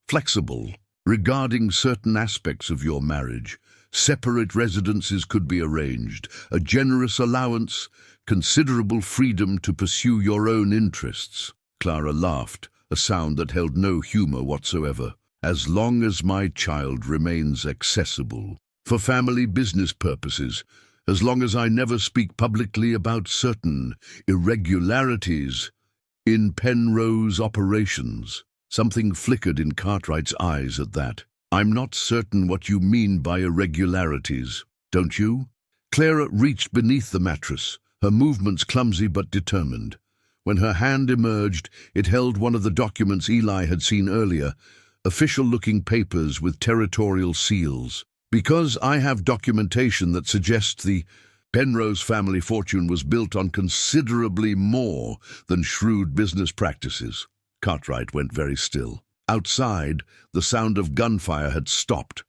flexible regarding certain aspects of your marriage. Separate residences could be arranged, a generous allowance, considerable freedom to pursue your own interests." Clara laughed, a sound that held no humor whatsoever. "As long as my child remains accessible for family business purposes, as long as I never speak publicly about certain irregularities in Penrose operations." Something flickered in Cartwright's eyes at that. "I'm not certain what you mean by irregularities, don't you?" Clara reached beneath the mattress, her movements clumsy but determined. When her hand emerged, it held one of the documents Eli had seen earlier, official-looking papers with territorial seals. "Because I have documentation that suggests the Penrose family fortune was built on considerably more than shrewd business practices." Cartwright went very still. Outside, the sound of gunfire had stopped,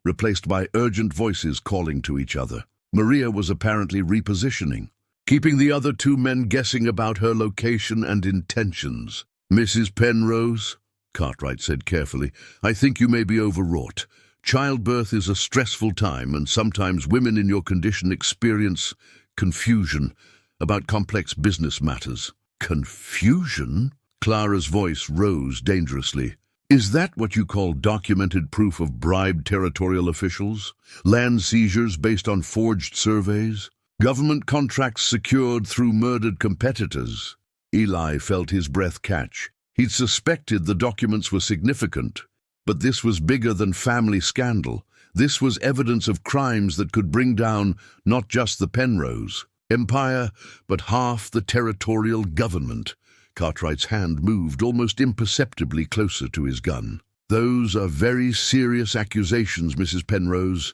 replaced by urgent voices calling to each other. Maria was apparently repositioning, keeping the other two men guessing about her location and intentions. "Mrs. Penrose," Cartwright said carefully, "I think you may be overwrought. Childbirth is a stressful time, and sometimes women in your condition experience confusion about complex business matters." "Confusion?" Clara's voice rose dangerously. "Is that what you call documented proof of bribed territorial officials? Land seizures based on forged surveys? Government contracts secured through murdered competitors?" Eli felt his breath catch. He'd suspected the documents were significant, but this was bigger than family scandal. This was evidence of crimes that could bring down not just the Penrose empire, but half the territorial government. Cartwright's hand moved almost imperceptibly closer to his gun. "Those are very serious accusations, Mrs. Penrose,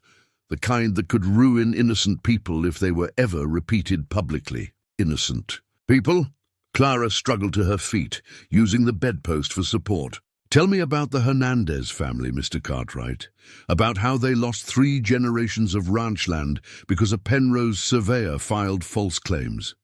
the kind that could ruin innocent people if they were ever repeated publicly." "Innocent people?" Clara struggled to her feet, using the bedpost for support. "Tell me about the Hernandez family, Mr. Cartwright, about how they lost 3 generations of ranch land because a Penrose surveyor filed false claims.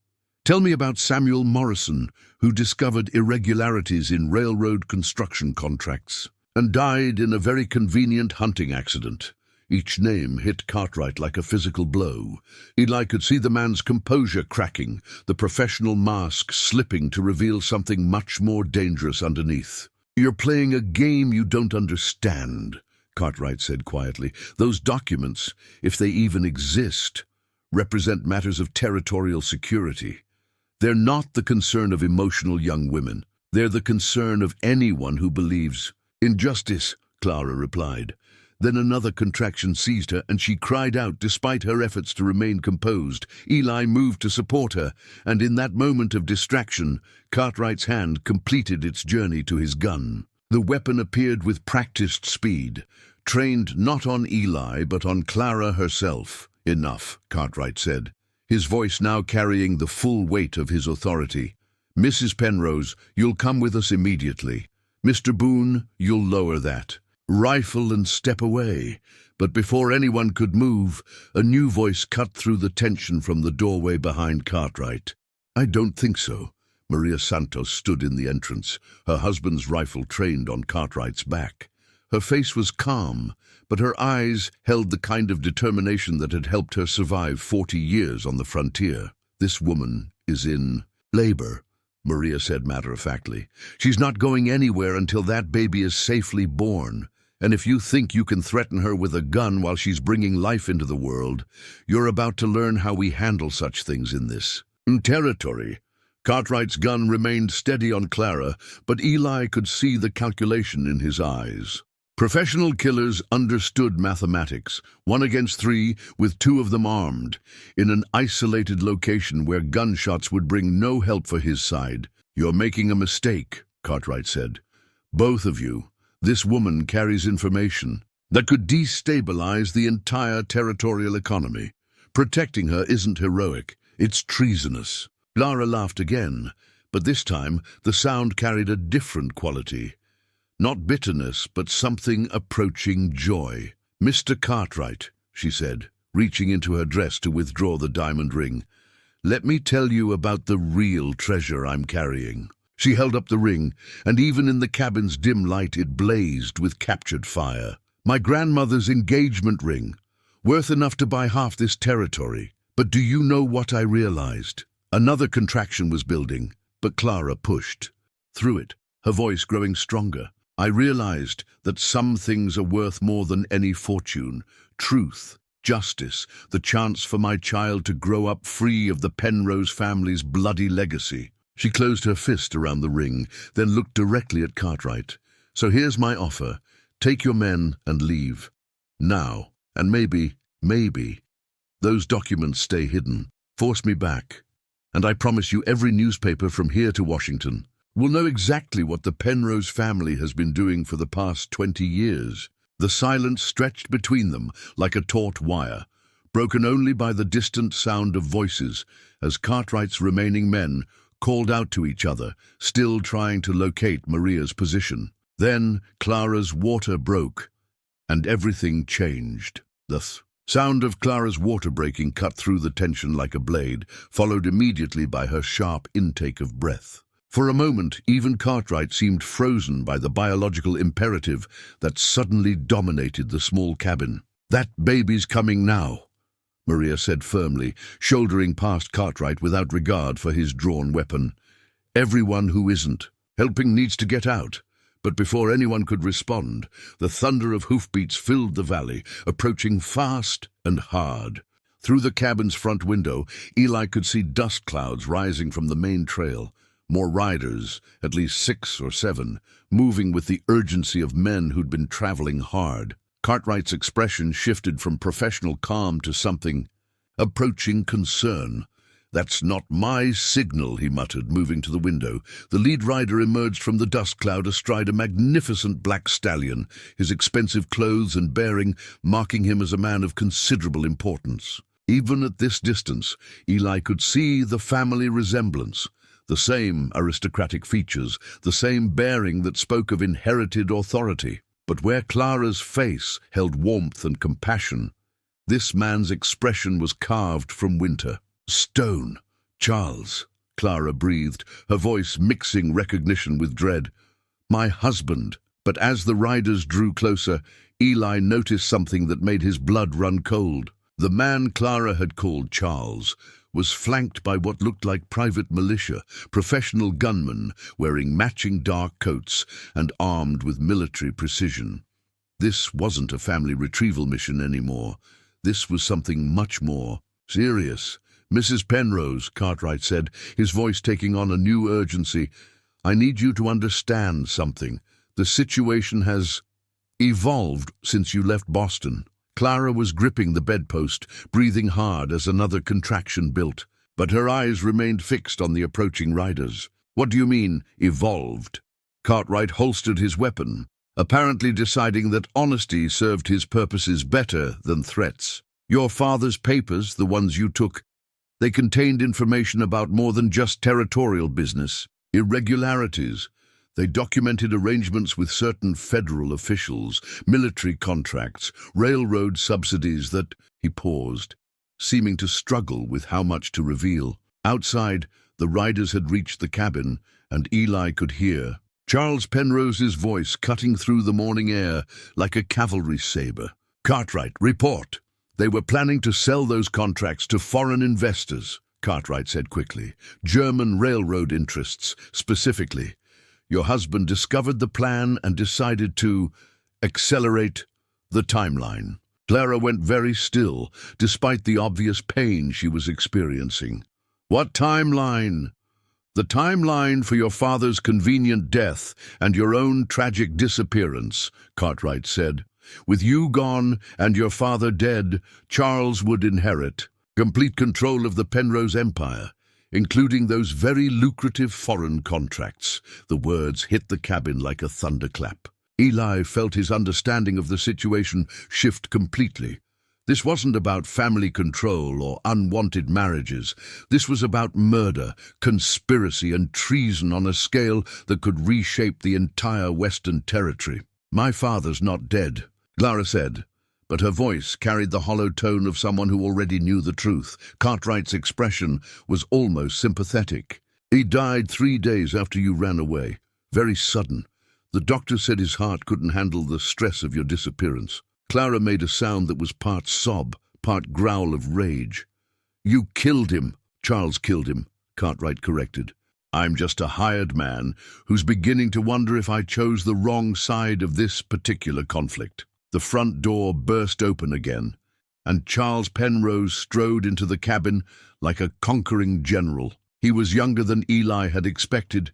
Tell me about Samuel Morrison, who discovered irregularities in railroad construction contracts and died in a very convenient hunting accident." Each name hit Cartwright like a physical blow. Eli could see the man's composure cracking, the professional mask slipping to reveal something much more dangerous underneath. "You're playing a game you don't understand," Cartwright said quietly. "Those documents, if they even exist, represent matters of territorial security. They're not the concern of emotional young women. They're the concern of anyone who believes in justice," Clara replied. Then another contraction seized her, and she cried out despite her efforts to remain composed. Eli moved to support her, and in that moment of distraction, Cartwright's hand completed its journey to his gun. The weapon appeared with practiced speed, trained not on Eli but on Clara herself. "Enough," Cartwright said, his voice now carrying the full weight of his authority. "Mrs. Penrose, you'll come with us immediately. Mr. Boone, you'll lower that rifle and step away." But before anyone could move, a new voice cut through the tension from the doorway behind Cartwright. "I don't think so." Maria Santos stood in the entrance, her husband's rifle trained on Cartwright's back. Her face was calm, but her eyes held the kind of determination that had helped her survive 40 years on the frontier. "This woman is in labor," Maria said matter-of-factly. "She's not going anywhere until that baby is safely born. And if you think you can threaten her with a gun while she's bringing life into the world, you're about to learn how we handle such things in this territory." Cartwright's gun remained steady on Clara, but Eli could see the calculation in his eyes. Professional killers understood mathematics, 1 against 3, with 2 of them armed, in an isolated location where gunshots would bring no help for his side. "You're making a mistake," Cartwright said. "Both of you. This woman carries information that could destabilize the entire territorial economy. Protecting her isn't heroic, it's treasonous." Clara laughed again, but this time the sound carried a different quality. Not bitterness, but something approaching joy. "Mr. Cartwright," she said, reaching into her dress to withdraw the diamond ring, "let me tell you about the real treasure I'm carrying." She held up the ring, and even in the cabin's dim light it blazed with captured fire. "My grandmother's engagement ring, worth enough to buy half this territory. But do you know what I realized?" Another contraction was building, but Clara pushed through it, her voice growing stronger. "I realized that some things are worth more than any fortune. Truth, Justice, the chance for my child to grow up free of the Penrose family's bloody legacy. She closed her fist around the ring, then looked directly at Cartwright. So here's my offer. Take your men and leave. Now. And maybe, those documents stay hidden. Force me back. And I promise you every newspaper from here to Washington will know exactly what the Penrose family has been doing for the past 20 years. The silence stretched between them like a taut wire, broken only by the distant sound of voices as Cartwright's remaining men called out to each other, still trying to locate Maria's position. Then Clara's water broke, and everything changed. The sound of Clara's water breaking cut through the tension like a blade, followed immediately by her sharp intake of breath. For a moment, even Cartwright seemed frozen by the biological imperative that suddenly dominated the small cabin. "That baby's coming now," Maria said firmly, shouldering past Cartwright without regard for his drawn weapon. "Everyone who isn't helping needs to get out." But before anyone could respond, the thunder of hoofbeats filled the valley, approaching fast and hard. Through the cabin's front window, Eli could see dust clouds rising from the main trail. More riders, at least 6 or 7, moving with the urgency of men who'd been traveling hard. Cartwright's expression shifted from professional calm to something approaching concern. "That's not my signal," he muttered, moving to the window. The lead rider emerged from the dust cloud astride a magnificent black stallion, his expensive clothes and bearing marking him as a man of considerable importance. Even at this distance, Eli could see the family resemblance, the same aristocratic features, the same bearing that spoke of inherited authority. But where Clara's face held warmth and compassion, this man's expression was carved from winter. "Stone, Charles," Clara breathed, her voice mixing recognition with dread. "My husband." But as the riders drew closer, Eli noticed something that made his blood run cold. The man Clara had called Charles was flanked by what looked like private militia, professional gunmen wearing matching dark coats and armed with military precision. This wasn't a family retrieval mission anymore. This was something much more serious. "Mrs. Penrose," Cartwright said, his voice taking on a new urgency, "I need you to understand something. The situation has evolved since you left Boston." Clara was gripping the bedpost, breathing hard as another contraction built, but her eyes remained fixed on the approaching riders. "What do you mean, evolved?" Cartwright holstered his weapon, apparently deciding that honesty served his purposes better than threats. "Your father's papers, the ones you took, they contained information about more than just territorial business, irregularities. They documented arrangements with certain federal officials, military contracts, railroad subsidies that—" He paused, seeming to struggle with how much to reveal. Outside, the riders had reached the cabin, and Eli could hear Charles Penrose's voice cutting through the morning air like a cavalry saber. "Cartwright, report." "They were planning to sell those contracts to foreign investors," Cartwright said quickly. "German railroad interests, specifically. Your husband discovered the plan and decided to accelerate the timeline." Clara went very still, despite the obvious pain she was experiencing. "What timeline?" "The timeline for your father's convenient death and your own tragic disappearance," Cartwright said. "With you gone and your father dead, Charles would inherit complete control of the Penrose Empire, including those very lucrative foreign contracts." The words hit the cabin like a thunderclap. Eli felt his understanding of the situation shift completely. This wasn't about family control or unwanted marriages. This was about murder, conspiracy, and treason on a scale that could reshape the entire Western territory. "My father's not dead," Clara said, but her voice carried the hollow tone of someone who already knew the truth. Cartwright's expression was almost sympathetic. "He died 3 days after you ran away. Very sudden. The doctor said his heart couldn't handle the stress of your disappearance." Clara made a sound that was part sob, part growl of rage. "You killed him." "Charles killed him," Cartwright corrected. "I'm just a hired man who's beginning to wonder if I chose the wrong side of this particular conflict." The front door burst open again, and Charles Penrose strode into the cabin like a conquering general. He was younger than Eli had expected,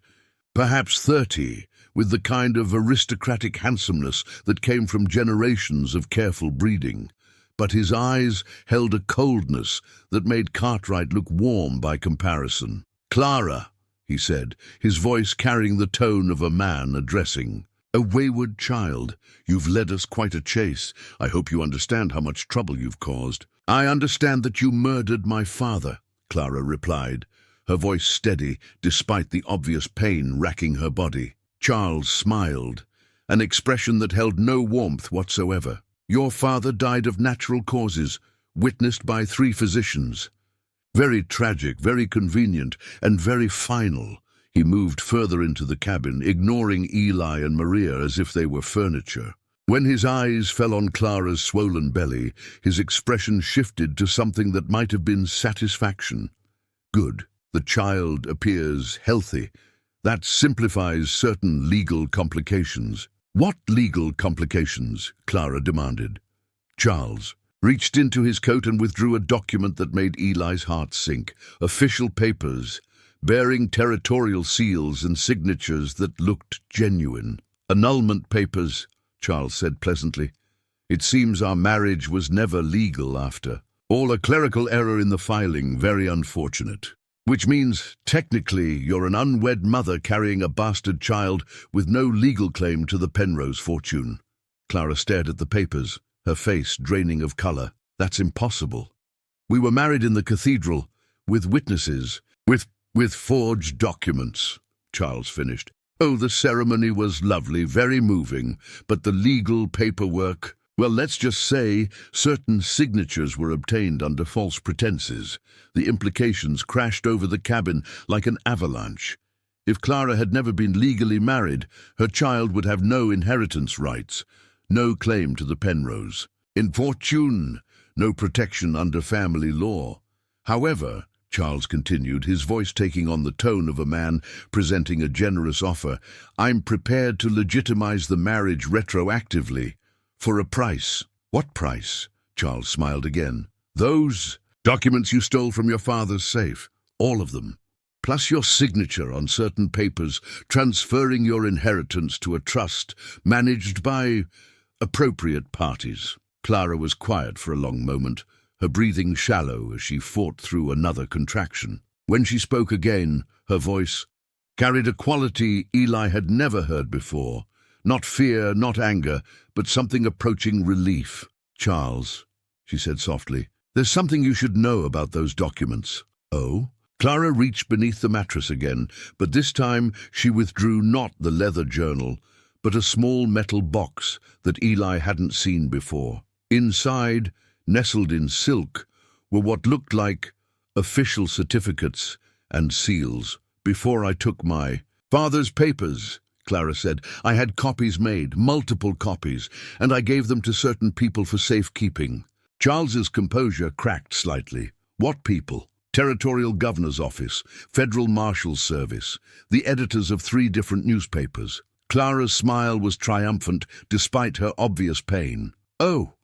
perhaps 30, with the kind of aristocratic handsomeness that came from generations of careful breeding. But his eyes held a coldness that made Cartwright look warm by comparison. "Clara," he said, his voice carrying the tone of a man addressing a wayward child, "you've led us quite a chase. I hope you understand how much trouble you've caused." "I understand that you murdered my father," Clara replied, her voice steady despite the obvious pain racking her body. Charles smiled, an expression that held no warmth whatsoever. "Your father died of natural causes, witnessed by 3 physicians. Very tragic, very convenient, and very final." He moved further into the cabin, ignoring Eli and Maria as if they were furniture. When his eyes fell on Clara's swollen belly, his expression shifted to something that might have been satisfaction. "Good. The child appears healthy. That simplifies certain legal complications." "What legal complications?" Clara demanded. Charles reached into his coat and withdrew a document that made Eli's heart sink. Official papers, bearing territorial seals and signatures that looked genuine. "Annulment papers," Charles said pleasantly. "It seems our marriage was never legal after. All a clerical error in the filing, very unfortunate." "Which means, technically, you're an unwed mother carrying a bastard child with no legal claim to the Penrose fortune." Clara stared at the papers, her face draining of color. "That's impossible. We were married in the cathedral, with witnesses, with forged documents," Charles finished. "Oh, the ceremony was lovely, very moving, but the legal paperwork, well, let's just say certain signatures were obtained under false pretenses. The implications crashed over the cabin like an avalanche. If Clara had never been legally married, her child would have no inheritance rights, no claim to the Penrose. In fortune, no protection under family law. However," Charles continued, his voice taking on the tone of a man presenting a generous offer, "I'm prepared to legitimize the marriage retroactively, for a price." "What price?" Charles smiled again. "Those documents you stole from your father's safe, all of them, plus your signature on certain papers transferring your inheritance to a trust managed by appropriate parties." Clara was quiet for a long moment, her breathing shallow as she fought through another contraction. When she spoke again, her voice carried a quality Eli had never heard before. Not fear, not anger, but something approaching relief. "Charles," she said softly, "there's something you should know about those documents." "Oh?" Clara reached beneath the mattress again, but this time she withdrew not the leather journal, but a small metal box that Eli hadn't seen before. Inside, nestled in silk, were what looked like official certificates and seals. "Before I took my father's papers," Clara said, "I had copies made, multiple copies, and I gave them to certain people for safekeeping." Charles's composure cracked slightly. "What people?" "Territorial Governor's Office, Federal Marshal's Service, the editors of 3 different newspapers." Clara's smile was triumphant despite her obvious pain. "Oh,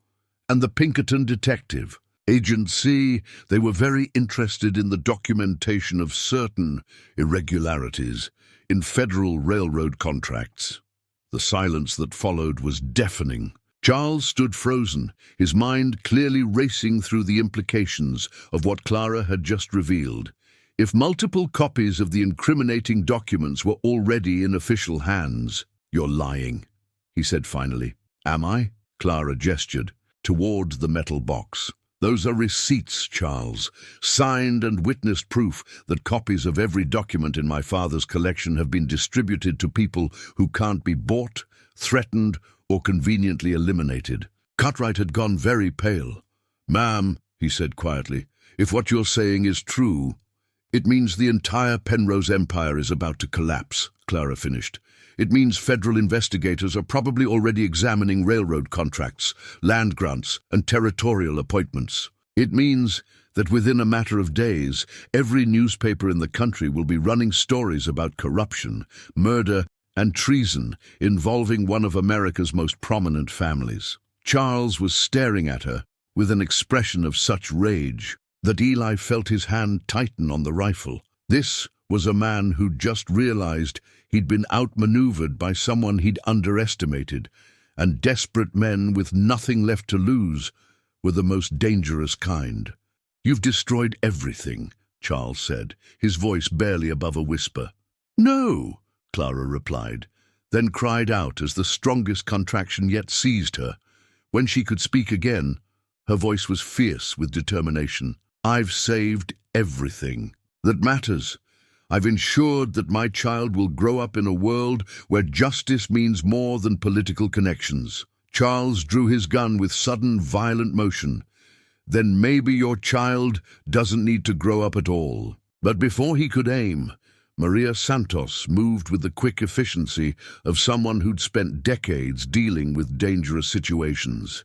and the Pinkerton detective. Agent C, they were very interested in the documentation of certain irregularities in federal railroad contracts." The silence that followed was deafening. Charles stood frozen, his mind clearly racing through the implications of what Clara had just revealed. If multiple copies of the incriminating documents were already in official hands— "You're lying," he said finally. "Am I?" Clara gestured toward the metal box. "Those are receipts, Charles, signed and witnessed proof that copies of every document in my father's collection have been distributed to people who can't be bought, threatened, or conveniently eliminated." Cartwright had gone very pale. "Ma'am," he said quietly, "if what you're saying is true, it means the entire Penrose empire is about to collapse," Clara finished. "It means federal investigators are probably already examining railroad contracts, land grants, and territorial appointments. It means that within a matter of days, every newspaper in the country will be running stories about corruption, murder, and treason involving one of America's most prominent families." Charles was staring at her, with an expression of such rage that Eli felt his hand tighten on the rifle. This was a man who'd just realized he'd been outmaneuvered by someone he'd underestimated, and desperate men with nothing left to lose were the most dangerous kind. "You've destroyed everything," Charles said, his voice barely above a whisper. "No," Clara replied, then cried out as the strongest contraction yet seized her. When she could speak again, her voice was fierce with determination. "I've saved everything that matters. I've ensured that my child will grow up in a world where justice means more than political connections." Charles drew his gun with sudden, violent motion. "Then maybe your child doesn't need to grow up at all." But before he could aim, Maria Santos moved with the quick efficiency of someone who'd spent decades dealing with dangerous situations.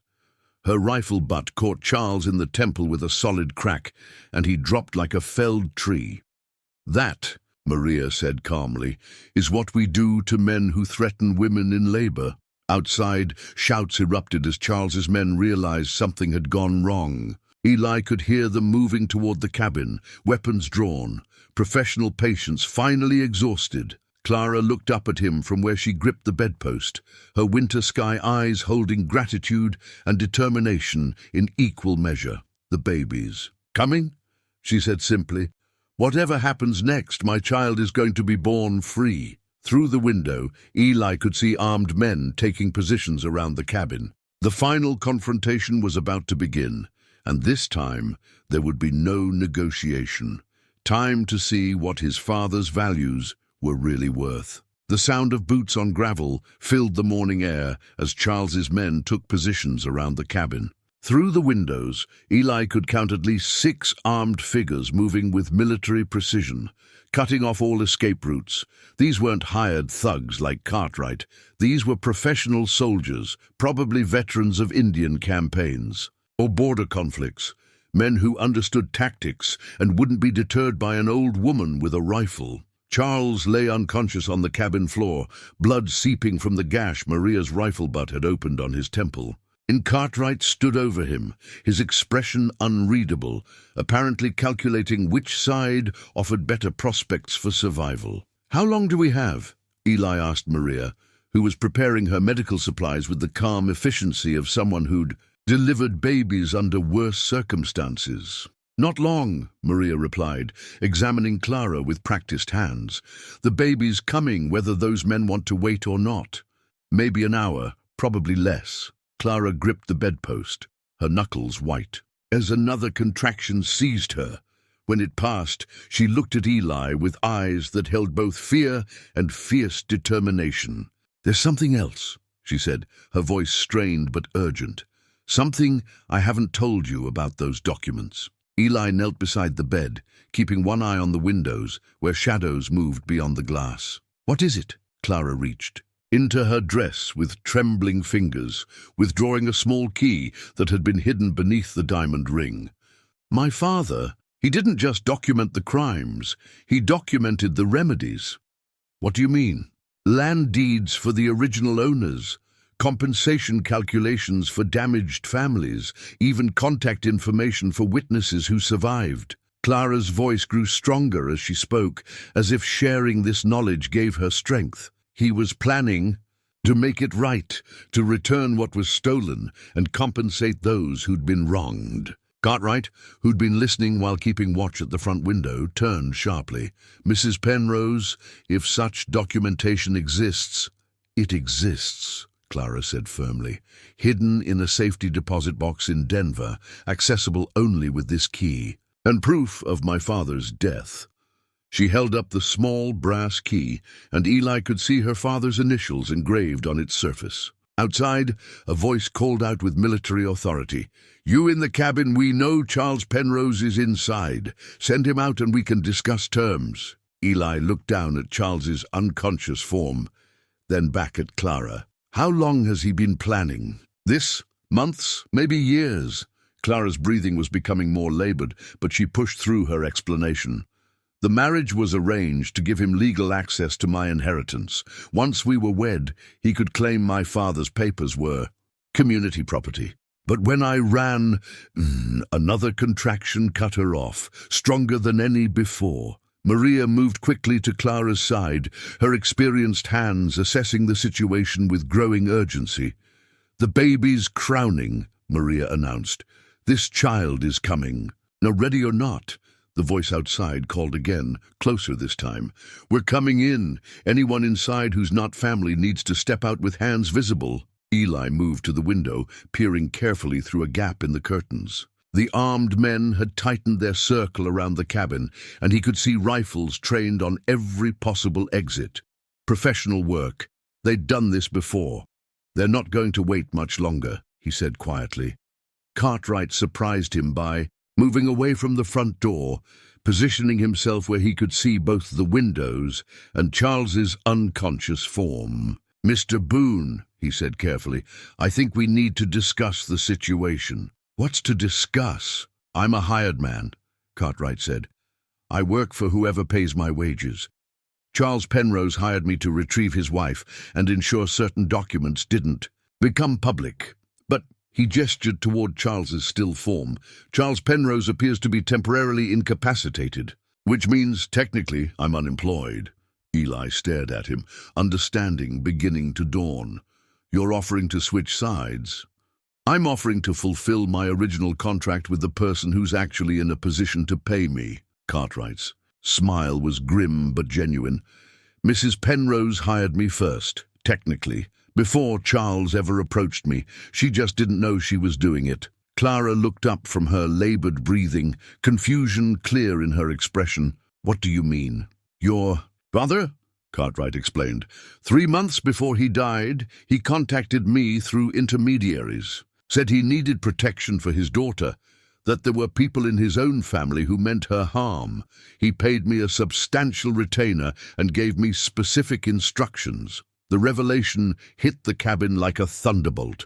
Her rifle butt caught Charles in the temple with a solid crack, and he dropped like a felled tree. "That," Maria said calmly, "is what we do to men who threaten women in labor." Outside, shouts erupted as Charles's men realized something had gone wrong. Eli could hear them moving toward the cabin, weapons drawn, professional patience finally exhausted. Clara looked up at him from where she gripped the bedpost, her winter sky eyes holding gratitude and determination in equal measure. "The babies. Coming?" she said simply. "Whatever happens next, my child is going to be born free." Through the window, Eli could see armed men taking positions around the cabin. The final confrontation was about to begin, and this time there would be no negotiation. Time to see what his father's values were really worth. The sound of boots on gravel filled the morning air as Charles's men took positions around the cabin. Through the windows, Eli could count at least 6 armed figures moving with military precision, cutting off all escape routes. These weren't hired thugs like Cartwright. These were professional soldiers, probably veterans of Indian campaigns or border conflicts, men who understood tactics and wouldn't be deterred by an old woman with a rifle. Charles lay unconscious on the cabin floor, blood seeping from the gash Maria's rifle butt had opened on his temple. Cartwright stood over him, his expression unreadable, apparently calculating which side offered better prospects for survival. "How long do we have?" Eli asked Maria, who was preparing her medical supplies with the calm efficiency of someone who'd delivered babies under worse circumstances. "Not long," Maria replied, examining Clara with practiced hands. "The baby's coming whether those men want to wait or not. Maybe an hour, probably less." Clara gripped the bedpost, her knuckles white. As another contraction seized her, when it passed, she looked at Eli with eyes that held both fear and fierce determination. "There's something else," she said, her voice strained but urgent. "Something I haven't told you about those documents." Eli knelt beside the bed, keeping one eye on the windows, where shadows moved beyond the glass. "What is it?" Clara reached into her dress with trembling fingers, withdrawing a small key that had been hidden beneath the diamond ring. "My father, he didn't just document the crimes, he documented the remedies." "What do you mean?" "Land deeds for the original owners, compensation calculations for damaged families, even contact information for witnesses who survived." Clara's voice grew stronger as she spoke, as if sharing this knowledge gave her strength. "He was planning to make it right, to return what was stolen and compensate those who'd been wronged." Cartwright, who'd been listening while keeping watch at the front window, turned sharply. "Mrs. Penrose, if such documentation exists—" "It exists," Clara said firmly, "hidden in a safety deposit box in Denver, accessible only with this key, and proof of my father's death." She held up the small brass key, and Eli could see her father's initials engraved on its surface. Outside, a voice called out with military authority. "You in the cabin, we know Charles Penrose is inside. Send him out and we can discuss terms." Eli looked down at Charles's unconscious form, then back at Clara. "How long has he been planning? This? Months? Maybe years?" Clara's breathing was becoming more labored, but she pushed through her explanation. "The marriage was arranged to give him legal access to my inheritance. Once we were wed, he could claim my father's papers were community property. But when I ran, another contraction cut her off, stronger than any before. Maria moved quickly to Clara's side, her experienced hands assessing the situation with growing urgency. "The baby's crowning," Maria announced. "This child is coming." "Now, ready or not," the voice outside called again, closer this time. "We're coming in. Anyone inside who's not family needs to step out with hands visible." Eli moved to the window, peering carefully through a gap in the curtains. The armed men had tightened their circle around the cabin, and he could see rifles trained on every possible exit. Professional work. They'd done this before. "They're not going to wait much longer," he said quietly. Cartwright surprised him by moving away from the front door, positioning himself where he could see both the windows and Charles's unconscious form. "Mr. Boone," he said carefully, "I think we need to discuss the situation." "What's to discuss?" "I'm a hired man," Cartwright said. "I work for whoever pays my wages. Charles Penrose hired me to retrieve his wife and ensure certain documents didn't become public. But," he gestured toward Charles's still form, "Charles Penrose appears to be temporarily incapacitated, which means technically I'm unemployed." Eli stared at him, understanding beginning to dawn. "You're offering to switch sides?" "I'm offering to fulfill my original contract with the person who's actually in a position to pay me." Cartwright's smile was grim but genuine. "Mrs. Penrose hired me first, technically, before Charles ever approached me. She just didn't know she was doing it." Clara looked up from her labored breathing, confusion clear in her expression. "What do you mean?" "Your father?" Cartwright explained. "3 months before he died, he contacted me through intermediaries. Said he needed protection for his daughter, that there were people in his own family who meant her harm. He paid me a substantial retainer and gave me specific instructions." The revelation hit the cabin like a thunderbolt.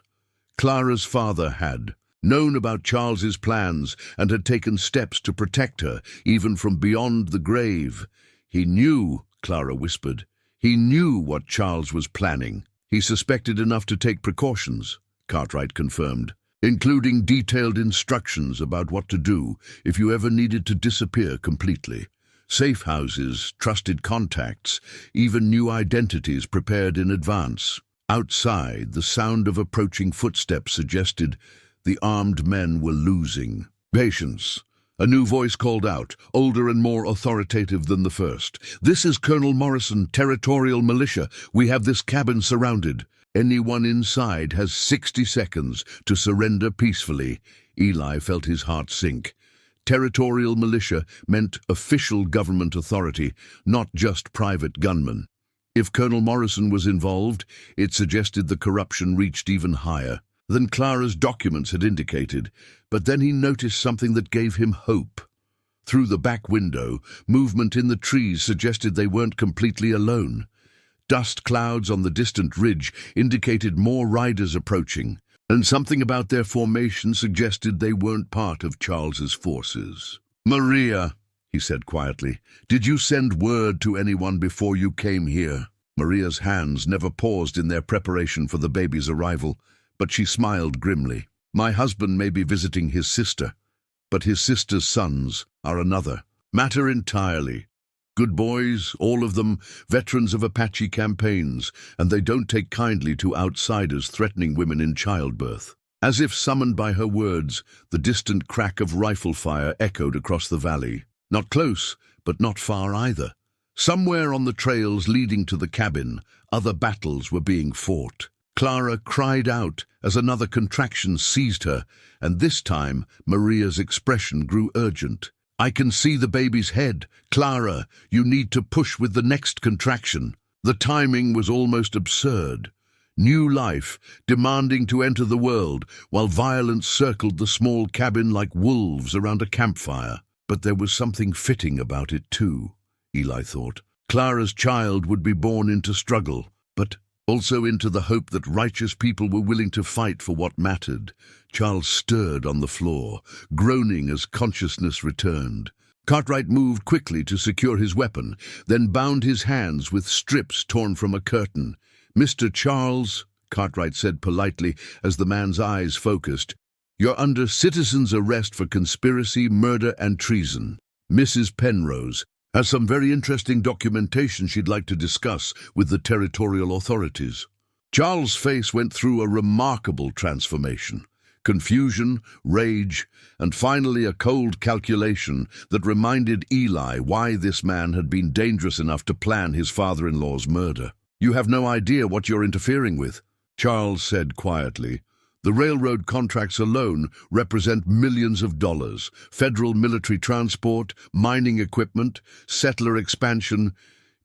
Clara's father had known about Charles's plans and had taken steps to protect her, even from beyond the grave. "He knew," Clara whispered. "He knew what Charles was planning." "He suspected enough to take precautions," Cartwright confirmed, "including detailed instructions about what to do if you ever needed to disappear completely. Safe houses, trusted contacts, even new identities prepared in advance." Outside, the sound of approaching footsteps suggested the armed men were losing. "Patience," a new voice called out, older and more authoritative than the first. "This is Colonel Morrison, Territorial Militia. We have this cabin surrounded. Anyone inside has 60 seconds to surrender peacefully." Eli felt his heart sink. Territorial militia meant official government authority, not just private gunmen. If Colonel Morrison was involved, it suggested the corruption reached even higher than Clara's documents had indicated. But then he noticed something that gave him hope. Through the back window, movement in the trees suggested they weren't completely alone. Dust clouds on the distant ridge indicated more riders approaching, and something about their formation suggested they weren't part of Charles's forces. "Maria," he said quietly, "did you send word to anyone before you came here?" Maria's hands never paused in their preparation for the baby's arrival, but she smiled grimly. "My husband may be visiting his sister, but his sister's sons are another matter entirely. Good boys, all of them, veterans of Apache campaigns, and they don't take kindly to outsiders threatening women in childbirth." As if summoned by her words, the distant crack of rifle fire echoed across the valley. Not close, but not far either. Somewhere on the trails leading to the cabin, other battles were being fought. Clara cried out as another contraction seized her, and this time Maria's expression grew urgent. "I can see the baby's head. Clara, you need to push with the next contraction." The timing was almost absurd. New life, demanding to enter the world, while violence circled the small cabin like wolves around a campfire. But there was something fitting about it too, Eli thought. Clara's child would be born into struggle, but also into the hope that righteous people were willing to fight for what mattered. Charles stirred on the floor, groaning as consciousness returned. Cartwright moved quickly to secure his weapon, then bound his hands with strips torn from a curtain. "Mr. Charles," Cartwright said politely as the man's eyes focused, You're under citizen's arrest for conspiracy, murder, and treason. Mrs. Penrose has some very interesting documentation she'd like to discuss with the territorial authorities." Charles' face went through a remarkable transformation. Confusion, rage, and finally a cold calculation that reminded Eli why this man had been dangerous enough to plan his father-in-law's murder. "You have no idea what you're interfering with," Charles said quietly. "The railroad contracts alone represent millions of dollars. Federal military transport, mining equipment, settler expansion.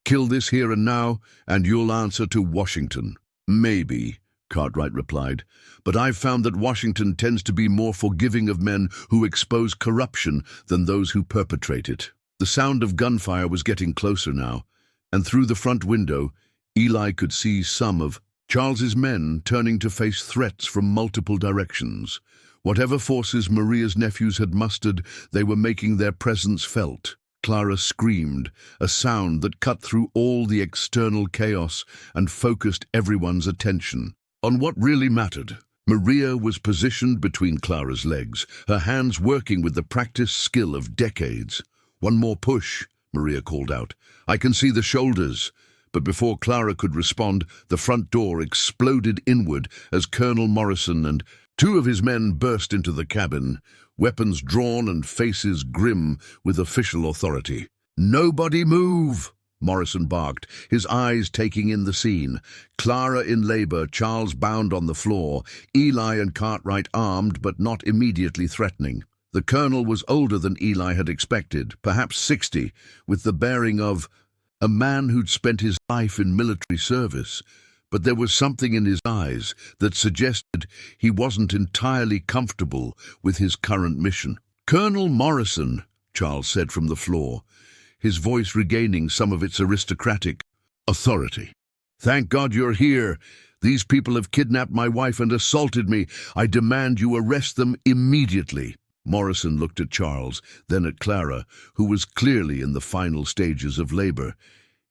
Kill this here and now, and you'll answer to Washington." "Maybe," Cartwright replied, "but I've found that Washington tends to be more forgiving of men who expose corruption than those who perpetrate it." The sound of gunfire was getting closer now, and through the front window, Eli could see some of Charles's men turning to face threats from multiple directions. Whatever forces Maria's nephews had mustered, they were making their presence felt. Clara screamed, a sound that cut through all the external chaos and focused everyone's attention on what really mattered. Maria was positioned between Clara's legs, her hands working with the practiced skill of decades. "One more push," Maria called out. "I can see the shoulders." But before Clara could respond, the front door exploded inward as Colonel Morrison and two of his men burst into the cabin, weapons drawn and faces grim with official authority. "Nobody move!" Morrison barked, his eyes taking in the scene. Clara in labor, Charles bound on the floor, Eli and Cartwright armed but not immediately threatening. The colonel was older than Eli had expected, perhaps 60, with the bearing of a man who'd spent his life in military service. But there was something in his eyes that suggested he wasn't entirely comfortable with his current mission. "Colonel Morrison," Charles said from the floor, his voice regaining some of its aristocratic authority. "Thank God you're here. These people have kidnapped my wife and assaulted me. I demand you arrest them immediately." Morrison looked at Charles, then at Clara, who was clearly in the final stages of labor.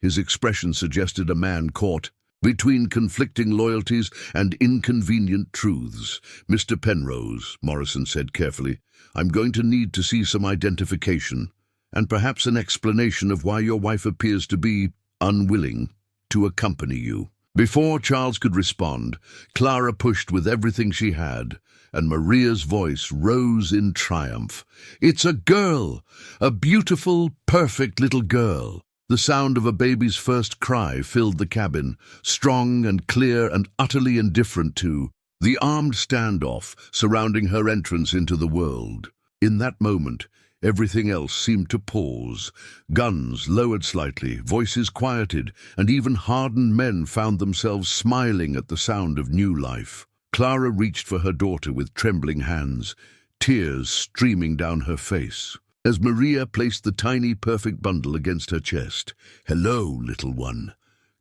His expression suggested a man caught between conflicting loyalties and inconvenient truths. "Mr. Penrose," Morrison said carefully, "I'm going to need to see some identification, and perhaps an explanation of why your wife appears to be unwilling to accompany you." Before Charles could respond, Clara pushed with everything she had, and Maria's voice rose in triumph. "It's a girl! A beautiful, perfect little girl!" The sound of a baby's first cry filled the cabin, strong and clear and utterly indifferent to the armed standoff surrounding her entrance into the world. In that moment, everything else seemed to pause. Guns lowered slightly, voices quieted, and even hardened men found themselves smiling at the sound of new life. Clara reached for her daughter with trembling hands, tears streaming down her face. As Maria placed the tiny, perfect bundle against her chest, "Hello, little one,"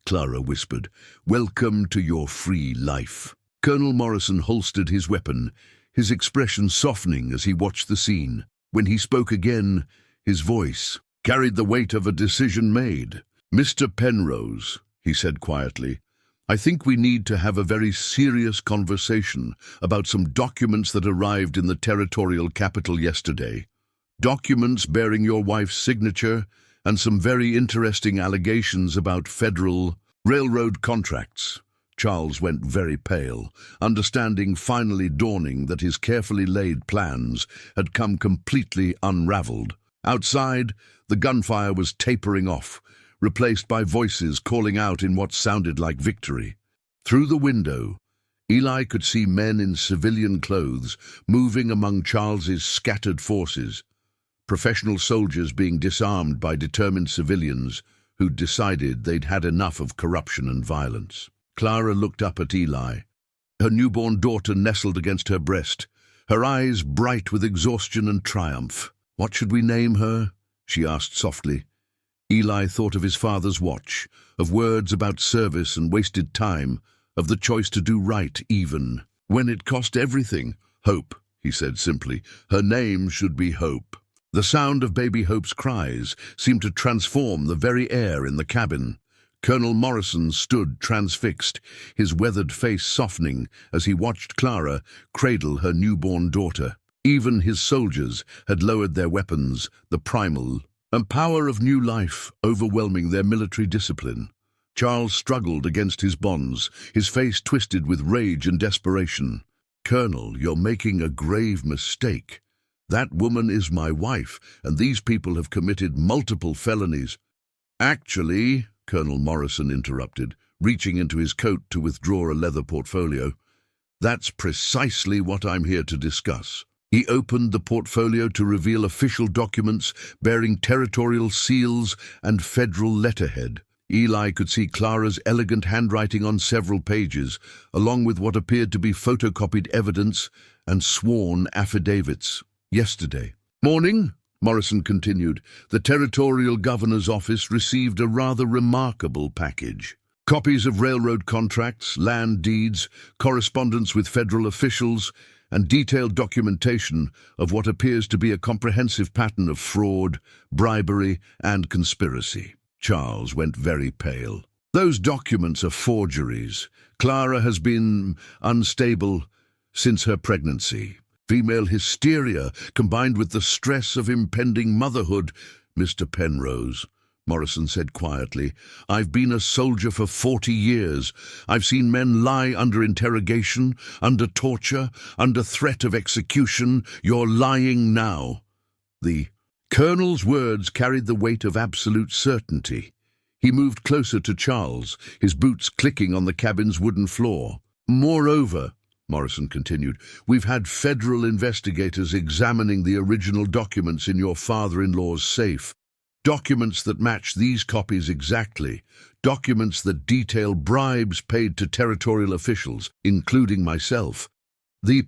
Clara whispered. "Welcome to your free life." Colonel Morrison holstered his weapon, his expression softening as he watched the scene. When he spoke again, his voice carried the weight of a decision made. "Mr. Penrose," he said quietly, "I think we need to have a very serious conversation about some documents that arrived in the territorial capital yesterday. Documents bearing your wife's signature and some very interesting allegations about federal railroad contracts." Charles went very pale, understanding finally dawning that his carefully laid plans had come completely unraveled. Outside, the gunfire was tapering off, replaced by voices calling out in what sounded like victory. Through the window, Eli could see men in civilian clothes moving among Charles's scattered forces, professional soldiers being disarmed by determined civilians who'd decided they'd had enough of corruption and violence. Clara looked up at Eli, her newborn daughter nestled against her breast, her eyes bright with exhaustion and triumph. "What should we name her?" she asked softly. Eli thought of his father's watch, of words about service and wasted time, of the choice to do right even when it cost everything. "Hope," he said simply. "Her name should be Hope." The sound of baby Hope's cries seemed to transform the very air in the cabin. Colonel Morrison stood transfixed, his weathered face softening as he watched Clara cradle her newborn daughter. Even his soldiers had lowered their weapons, the primal power of new life overwhelming their military discipline. Charles struggled against his bonds, his face twisted with rage and desperation. "Colonel, you're making a grave mistake. That woman is my wife, and these people have committed multiple felonies." "Actually," Colonel Morrison interrupted, reaching into his coat to withdraw a leather portfolio, "that's precisely what I'm here to discuss." He opened the portfolio to reveal official documents bearing territorial seals and federal letterhead. Eli could see Clara's elegant handwriting on several pages, along with what appeared to be photocopied evidence and sworn affidavits. "Yesterday morning," Morrison continued, "the Territorial Governor's Office received a rather remarkable package. Copies of railroad contracts, land deeds, correspondence with federal officials, and detailed documentation of what appears to be a comprehensive pattern of fraud, bribery, and conspiracy." Charles went very pale. "Those documents are forgeries. Clara has been unstable since her pregnancy. Female hysteria combined with the stress of impending motherhood." "Mr. Penrose," Morrison said quietly, "I've been a soldier for 40 years. I've seen men lie under interrogation, under torture, under threat of execution. You're lying now." The Colonel's words carried the weight of absolute certainty. He moved closer to Charles, his boots clicking on the cabin's wooden floor. "Moreover," Morrison continued, "we've had federal investigators examining the original documents in your father-in-law's safe. Documents that match these copies exactly. Documents that detail bribes paid to territorial officials, including myself." The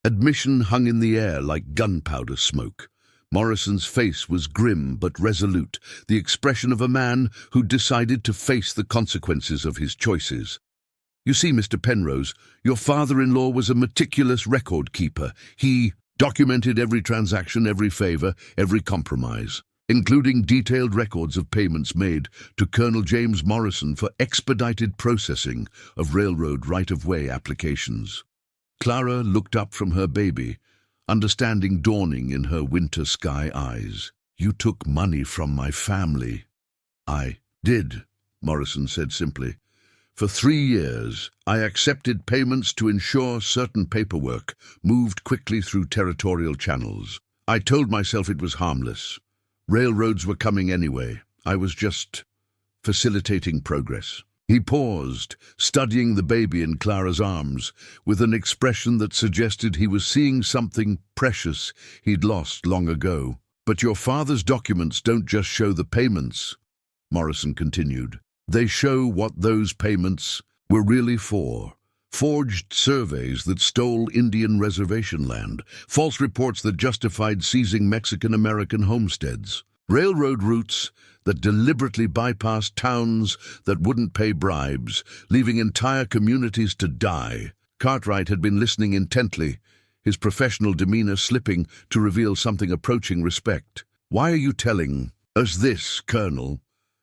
admission hung in the air like gunpowder smoke. Morrison's face was grim but resolute, the expression of a man who decided to face the consequences of his choices. "You see, Mr. Penrose, your father-in-law was a meticulous record keeper. He documented every transaction, every favor, every compromise, including detailed records of payments made to Colonel James Morrison for expedited processing of railroad right-of-way applications." Clara looked up from her baby, understanding dawning in her winter sky eyes. "You took money from my family." "I did," Morrison said simply. "For 3 years, I accepted payments to ensure certain paperwork moved quickly through territorial channels. I told myself it was harmless. Railroads were coming anyway. I was just facilitating progress." He paused, studying the baby in Clara's arms, with an expression that suggested he was seeing something precious he'd lost long ago. "But your father's documents don't just show the payments," Morrison continued. "They show what those payments were really for. Forged surveys that stole Indian reservation land, false reports that justified seizing Mexican-American homesteads, railroad routes that deliberately bypassed towns that wouldn't pay bribes, leaving entire communities to die." Cartwright had been listening intently, his professional demeanor slipping to reveal something approaching respect. "Why are you telling us this, Colonel?"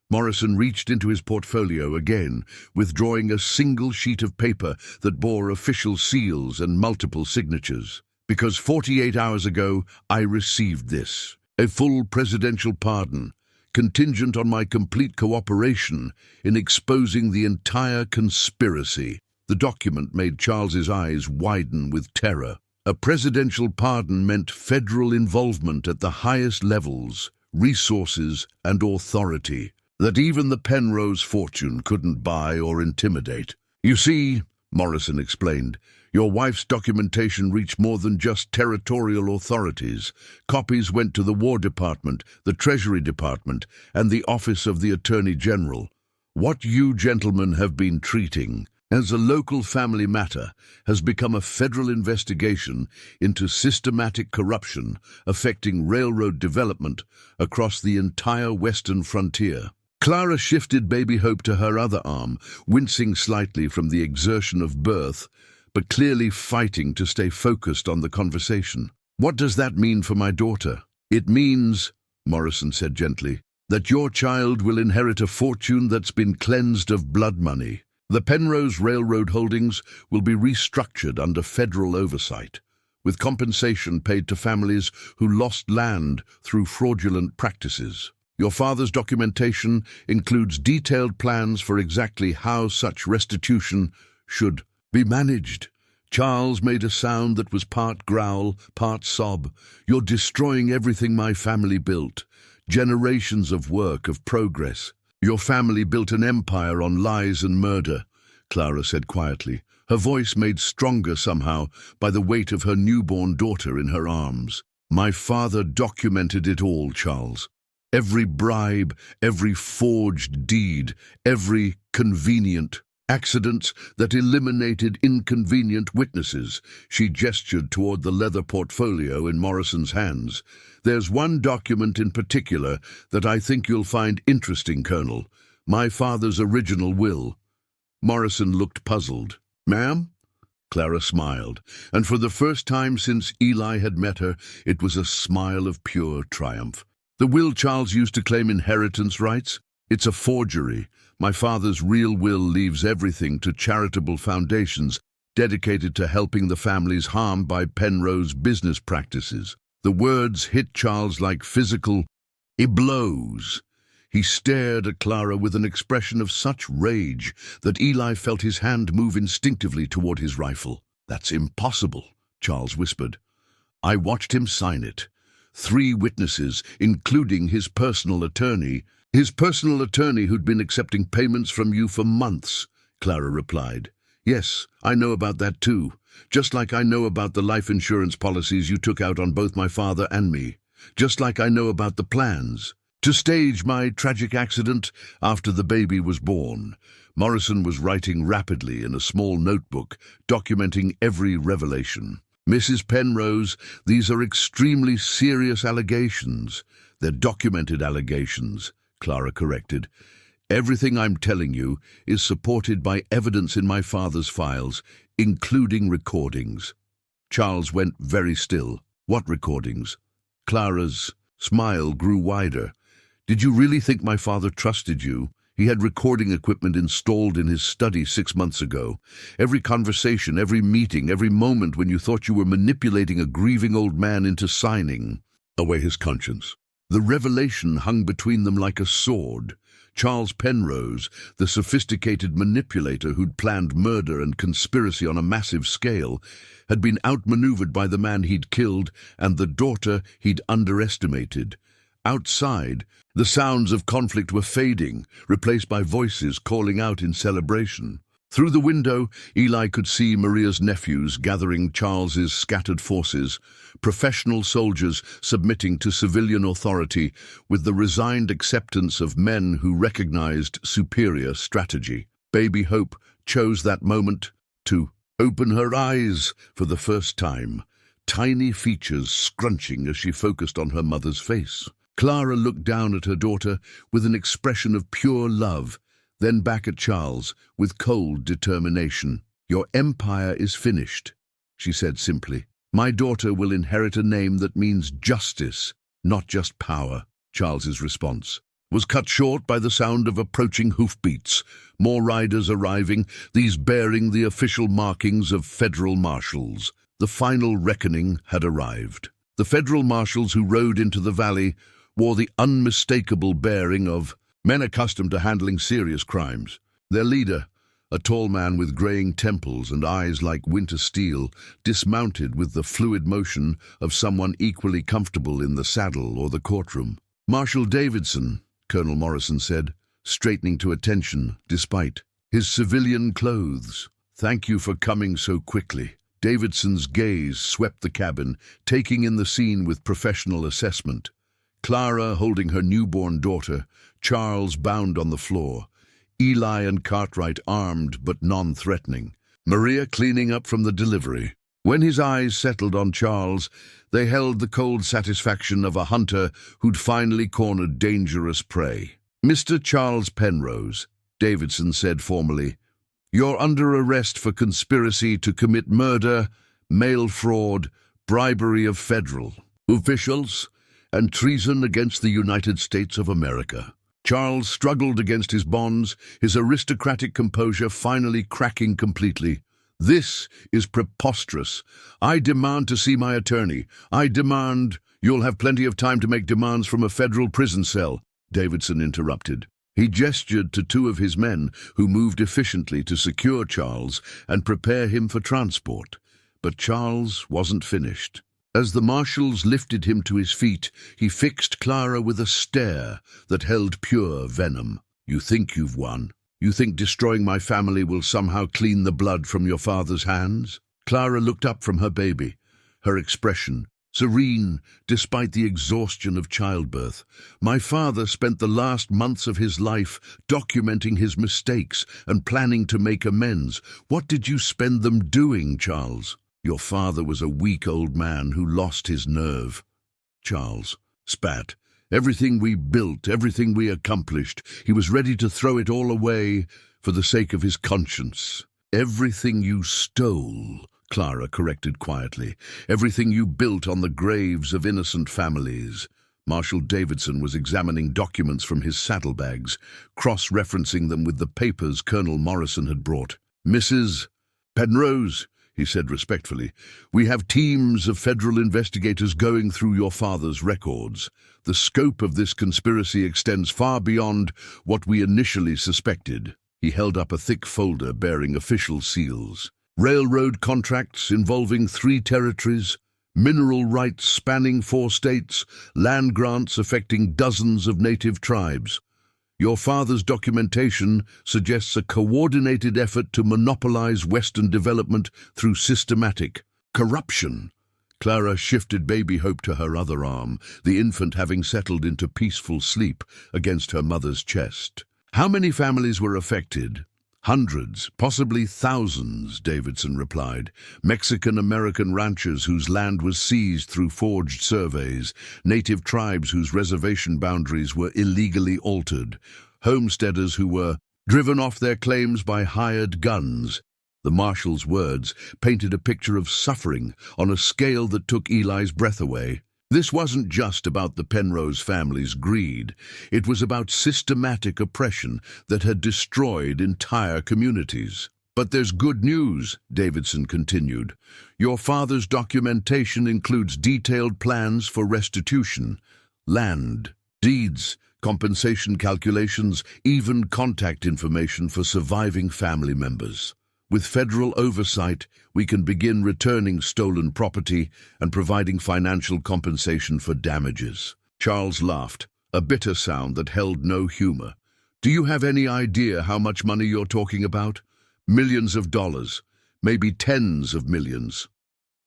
Morrison reached into his portfolio again, withdrawing a single sheet of paper that bore official seals and multiple signatures. "Because 48 hours ago, I received this. A full presidential pardon, contingent on my complete cooperation in exposing the entire conspiracy." The document made Charles's eyes widen with terror. A presidential pardon meant federal involvement at the highest levels, resources and authority that even the Penrose fortune couldn't buy or intimidate. "You see," Morrison explained, "your wife's documentation reached more than just territorial authorities. Copies went to the War Department, the Treasury Department, and the Office of the Attorney General. What you gentlemen have been treating as a local family matter has become a federal investigation into systematic corruption affecting railroad development across the entire western frontier." Clara shifted baby Hope to her other arm, wincing slightly from the exertion of birth, but clearly fighting to stay focused on the conversation. "What does that mean for my daughter?" "It means," Morrison said gently, that your child will inherit a fortune that's been cleansed of blood money. The Penrose Railroad holdings will be restructured under federal oversight, with compensation paid to families who lost land through fraudulent practices. Your father's documentation includes detailed plans for exactly how such restitution should be managed. Charles made a sound that was part growl, part sob. You're destroying everything my family built. Generations of work, of progress. Your family built an empire on lies and murder, Clara said quietly, her voice made stronger somehow by the weight of her newborn daughter in her arms. My father documented it all, Charles. Every bribe, every forged deed, every convenient accidents that eliminated inconvenient witnesses. She gestured toward the leather portfolio in Morrison's hands. There's one document in particular that I think you'll find interesting, Colonel. My father's original will. Morrison looked puzzled. Ma'am? Clara smiled, and for the first time since Eli had met her, it was a smile of pure triumph. The will Charles used to claim inheritance rights? It's a forgery. My father's real will leaves everything to charitable foundations dedicated to helping the families harmed by Penrose business practices. The words hit Charles like physical blows. He stared at Clara with an expression of such rage that Eli felt his hand move instinctively toward his rifle. That's impossible, Charles whispered. I watched him sign it. 3 witnesses, including his personal attorney who'd been accepting payments from you for months, Clara replied. Yes, I know about that too, just like I know about the life insurance policies you took out on both my father and me, just like I know about the plans to stage my tragic accident after the baby was born. Morrison was writing rapidly in a small notebook, documenting every revelation. Mrs. Penrose, these are extremely serious allegations. They're documented allegations, Clara corrected. Everything I'm telling you is supported by evidence in my father's files, including recordings. Charles went very still. What recordings? Clara's smile grew wider. Did you really think my father trusted you? He had recording equipment installed in his study 6 months ago. Every conversation, every meeting, every moment when you thought you were manipulating a grieving old man into signing away his conscience. The revelation hung between them like a sword. Charles Penrose, the sophisticated manipulator who'd planned murder and conspiracy on a massive scale, had been outmaneuvered by the man he'd killed and the daughter he'd underestimated. Outside, the sounds of conflict were fading, replaced by voices calling out in celebration. Through the window, Eli could see Maria's nephews gathering Charles's scattered forces, professional soldiers submitting to civilian authority with the resigned acceptance of men who recognized superior strategy. Baby Hope chose that moment to open her eyes for the first time, tiny features scrunching as she focused on her mother's face. Clara looked down at her daughter with an expression of pure love, then back at Charles with cold determination. Your empire is finished, she said simply. My daughter will inherit a name that means justice, not just power. Charles's response was cut short by the sound of approaching hoofbeats. More riders arriving, these bearing the official markings of federal marshals. The final reckoning had arrived. The federal marshals who rode into the valley wore the unmistakable bearing of men accustomed to handling serious crimes. Their leader, a tall man with graying temples and eyes like winter steel, dismounted with the fluid motion of someone equally comfortable in the saddle or the courtroom. Marshal Davidson, Colonel Morrison said, straightening to attention despite his civilian clothes. Thank you for coming so quickly. Davidson's gaze swept the cabin, taking in the scene with professional assessment. Clara holding her newborn daughter, Charles bound on the floor, Eli and Cartwright armed but non-threatening, Maria cleaning up from the delivery. When his eyes settled on Charles, they held the cold satisfaction of a hunter who'd finally cornered dangerous prey. Mr. Charles Penrose, Davidson said formally, you're under arrest for conspiracy to commit murder, mail fraud, bribery of federal officials, and treason against the United States of America. Charles struggled against his bonds, his aristocratic composure finally cracking completely. "This is preposterous. I demand to see my attorney. I demand—" "You'll have plenty of time to make demands from a federal prison cell," Davidson interrupted. He gestured to two of his men, who moved efficiently to secure Charles and prepare him for transport. But Charles wasn't finished. As the marshals lifted him to his feet, he fixed Clara with a stare that held pure venom. "You think you've won? You think destroying my family will somehow clean the blood from your father's hands?" Clara looked up from her baby, her expression serene despite the exhaustion of childbirth. "My father spent the last months of his life documenting his mistakes and planning to make amends. What did you spend them doing, Charles? Your father was a weak old man who lost his nerve." Charles spat. "Everything we built, everything we accomplished, he was ready to throw it all away for the sake of his conscience." "Everything you stole," Clara corrected quietly. "Everything you built on the graves of innocent families." Marshal Davidson was examining documents from his saddlebags, cross-referencing them with the papers Colonel Morrison had brought. "Mrs. Penrose," he said respectfully, "we have teams of federal investigators going through your father's records. The scope of this conspiracy extends far beyond what we initially suspected." He held up a thick folder bearing official seals. "Railroad contracts involving 3 territories, mineral rights spanning 4 states, land grants affecting dozens of native tribes. Your father's documentation suggests a coordinated effort to monopolize Western development through systematic corruption." Clara shifted baby Hope to her other arm, the infant having settled into peaceful sleep against her mother's chest. "How many families were affected?" "Hundreds, possibly thousands," Davidson replied. "Mexican-American ranchers whose land was seized through forged surveys, native tribes whose reservation boundaries were illegally altered, homesteaders who were driven off their claims by hired guns." The marshal's words painted a picture of suffering on a scale that took Eli's breath away. This wasn't just about the Penrose family's greed. It was about systematic oppression that had destroyed entire communities. "But there's good news," Davidson continued. "Your father's documentation includes detailed plans for restitution, land, deeds, compensation calculations, even contact information for surviving family members. With federal oversight, we can begin returning stolen property and providing financial compensation for damages." Charles laughed, a bitter sound that held no humor. "Do you have any idea how much money you're talking about? Millions of dollars, maybe tens of millions.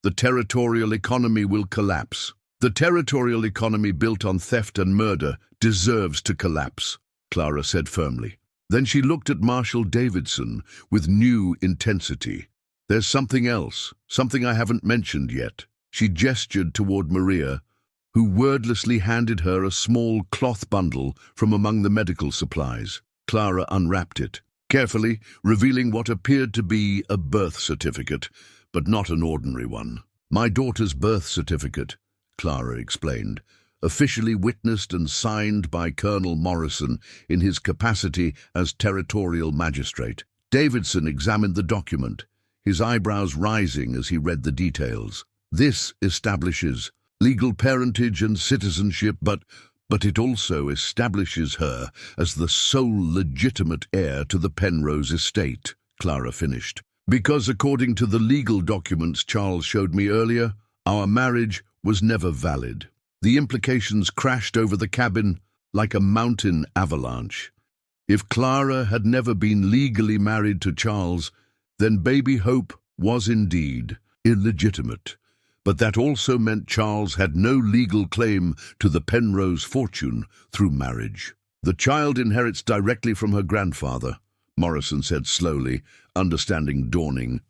The territorial economy will collapse. The territorial economy built on theft and murder deserves to collapse," Clara said firmly. Then she looked at Marshal Davidson with new intensity. "There's something else, something I haven't mentioned yet." She gestured toward Maria, who wordlessly handed her a small cloth bundle from among the medical supplies. Clara unwrapped it, carefully revealing what appeared to be a birth certificate, but not an ordinary one. "My daughter's birth certificate," Clara explained, "officially witnessed and signed by Colonel Morrison in his capacity as territorial magistrate." Davidson examined the document, his eyebrows rising as he read the details. "This establishes legal parentage and citizenship, but it also establishes her as the sole legitimate heir to the Penrose estate," Clara finished. "Because according to the legal documents Charles showed me earlier, our marriage was never valid. The implications crashed over the cabin like a mountain avalanche. If Clara had never been legally married to Charles, then baby Hope was indeed illegitimate. But that also meant Charles had no legal claim to the Penrose fortune through marriage. "The child inherits directly from her grandfather," Morrison said slowly, understanding dawning.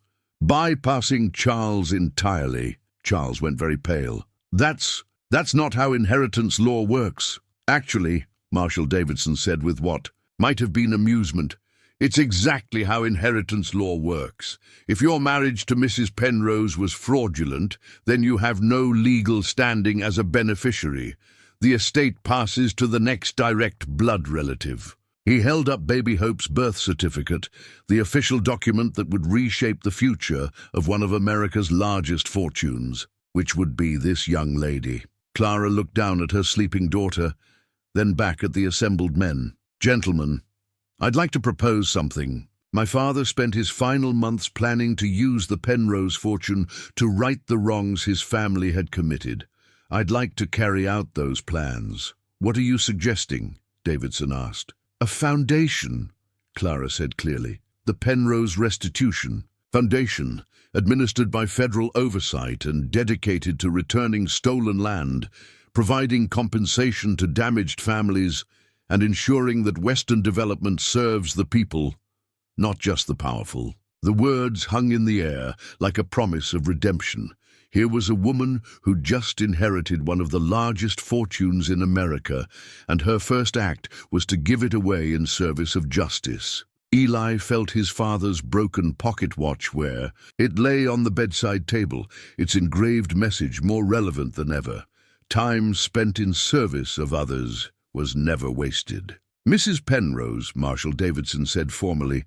"Bypassing Charles entirely." Charles went very pale. That's not how inheritance law works." "Actually," Marshal Davidson said with what might have been amusement, "it's exactly how inheritance law works. If your marriage to Mrs. Penrose was fraudulent, then you have no legal standing as a beneficiary. The estate passes to the next direct blood relative. He held up baby Hope's birth certificate, the official document that would reshape the future of one of America's largest fortunes, which would be this young lady. Clara looked down at her sleeping daughter, then back at the assembled men. "Gentlemen, I'd like to propose something. My father spent his final months planning to use the Penrose fortune to right the wrongs his family had committed. I'd like to carry out those plans." "What are you suggesting?" Davidson asked. "A foundation," Clara said clearly. "The Penrose Restitution Foundation, administered by federal oversight and dedicated to returning stolen land, providing compensation to damaged families, and ensuring that Western development serves the people, not just the powerful." The words hung in the air like a promise of redemption. Here was a woman who just inherited one of the largest fortunes in America, and her first act was to give it away in service of justice. Eli felt his father's broken pocket watch where it lay on the bedside table, its engraved message more relevant than ever. Time spent in service of others was never wasted. "Mrs. Penrose," Marshal Davidson said formally,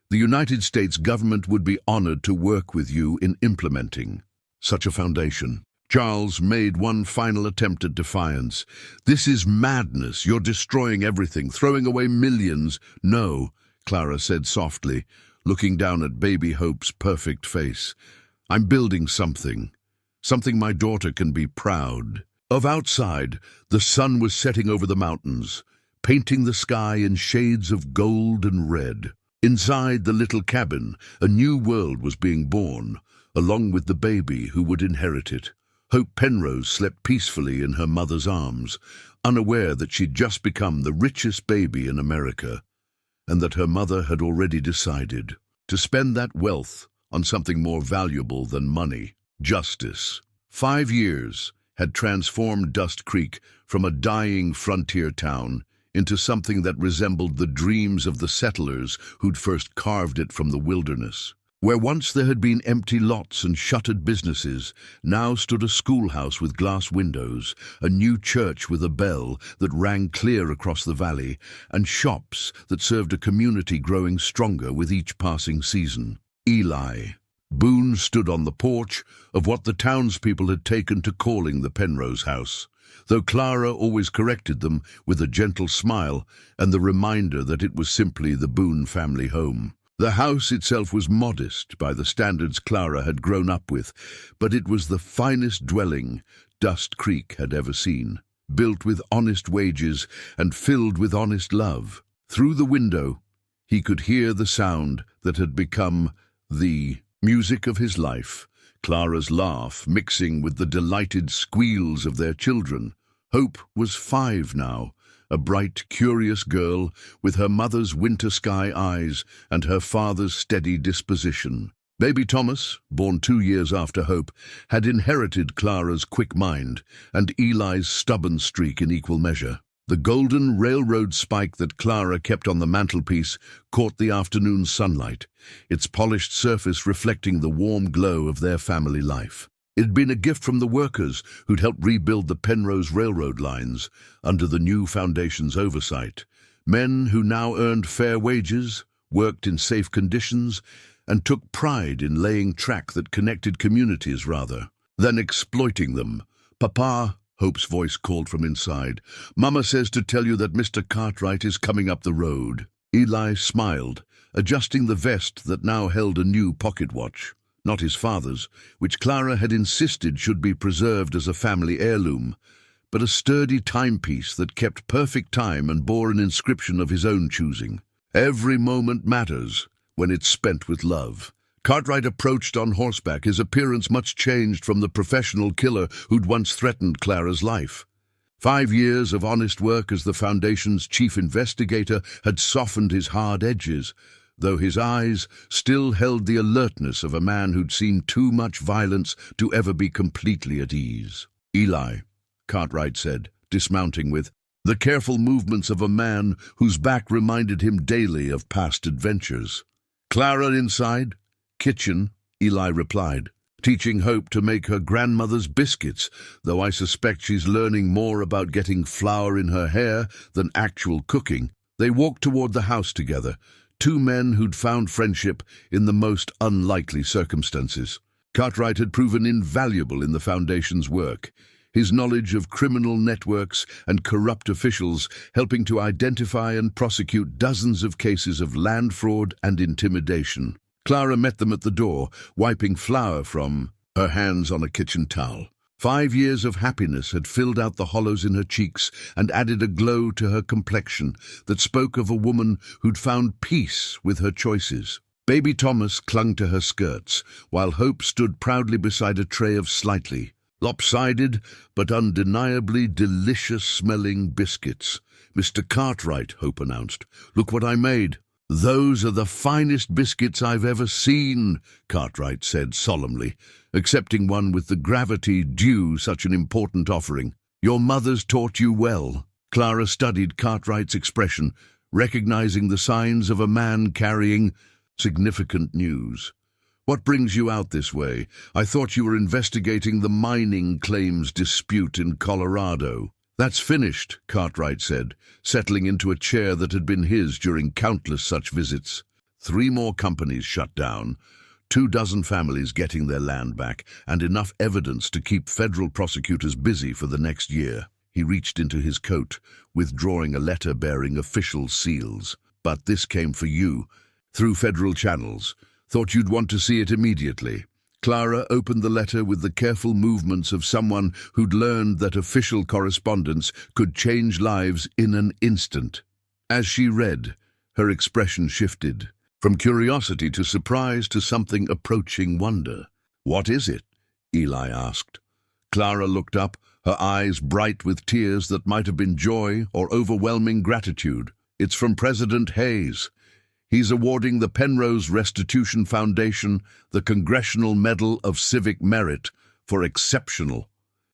"the United States government would be honored to work with you in implementing such a foundation." Charles made one final attempt at defiance. "This is madness. You're destroying everything, throwing away millions." "No," Clara said softly, looking down at baby Hope's perfect face. "I'm building something my daughter can be proud of." Outside, the sun was setting over the mountains, painting the sky in shades of gold and red. Inside the little cabin, a new world was being born, along with the baby who would inherit it. Hope Penrose slept peacefully in her mother's arms, unaware that she'd just become the richest baby in America, and that her mother had already decided to spend that wealth on something more valuable than money: justice. 5 years had transformed Dust Creek from a dying frontier town into something that resembled the dreams of the settlers who'd first carved it from the wilderness. Where once there had been empty lots and shuttered businesses, now stood a schoolhouse with glass windows, a new church with a bell that rang clear across the valley, and shops that served a community growing stronger with each passing season. Eli Boone stood on the porch of what the townspeople had taken to calling the Penrose house, though Clara always corrected them with a gentle smile and the reminder that it was simply the Boone family home. The house itself was modest by the standards Clara had grown up with, but it was the finest dwelling Dust Creek had ever seen, built with honest wages and filled with honest love. Through the window, he could hear the sound that had become the music of his life, Clara's laugh mixing with the delighted squeals of their children. Hope was 5 now, a bright, curious girl with her mother's winter sky eyes and her father's steady disposition. Baby Thomas, born 2 years after Hope, had inherited Clara's quick mind and Eli's stubborn streak in equal measure. The golden railroad spike that Clara kept on the mantelpiece caught the afternoon sunlight, its polished surface reflecting the warm glow of their family life. It had been a gift from the workers who'd helped rebuild the Penrose railroad lines under the new foundation's oversight. Men who now earned fair wages, worked in safe conditions, and took pride in laying track that connected communities rather than exploiting them. "Papa," Hope's voice called from inside, "Mama says to tell you that Mr. Cartwright is coming up the road." Eli smiled, adjusting the vest that now held a new pocket watch. Not his father's, which Clara had insisted should be preserved as a family heirloom, but a sturdy timepiece that kept perfect time and bore an inscription of his own choosing. Every moment matters when it's spent with love. Cartwright approached on horseback, his appearance much changed from the professional killer who'd once threatened Clara's life. 5 years of honest work as the Foundation's chief investigator had softened his hard edges, though his eyes still held the alertness of a man who'd seen too much violence to ever be completely at ease. "Eli," Cartwright said, dismounting with the careful movements of a man whose back reminded him daily of past adventures. "Clara inside?" "Kitchen," Eli replied. teaching Hope to make her grandmother's biscuits, though I suspect she's learning more about getting flour in her hair than actual cooking. They walked toward the house together, two men who'd found friendship in the most unlikely circumstances. Cartwright had proven invaluable in the Foundation's work, his knowledge of criminal networks and corrupt officials helping to identify and prosecute dozens of cases of land fraud and intimidation. Clara met them at the door, wiping flour from her hands on a kitchen towel. 5 years of happiness had filled out the hollows in her cheeks and added a glow to her complexion that spoke of a woman who'd found peace with her choices. Baby Thomas clung to her skirts, while Hope stood proudly beside a tray of slightly lopsided but undeniably delicious-smelling biscuits. "Mr. Cartwright," Hope announced, "look what I made." "Those are the finest biscuits I've ever seen," Cartwright said solemnly, accepting one with the gravity due such an important offering. "Your mother's taught you well." Clara studied Cartwright's expression, recognizing the signs of a man carrying significant news. "What brings you out this way? I thought you were investigating the mining claims dispute in Colorado." "That's finished," Cartwright said, settling into a chair that had been his during countless such visits. 3 more companies shut down, 24 families getting their land back, and enough evidence to keep federal prosecutors busy for the next year. He reached into his coat, withdrawing a letter bearing official seals. "But this came for you, through federal channels. Thought you'd want to see it immediately." Clara opened the letter with the careful movements of someone who'd learned that official correspondence could change lives in an instant. As she read, her expression shifted, from curiosity to surprise to something approaching wonder. "What is it?" Eli asked. Clara looked up, her eyes bright with tears that might have been joy or overwhelming gratitude. "It's from President Hayes. He's awarding the Penrose Restitution Foundation the Congressional Medal of Civic Merit for exceptional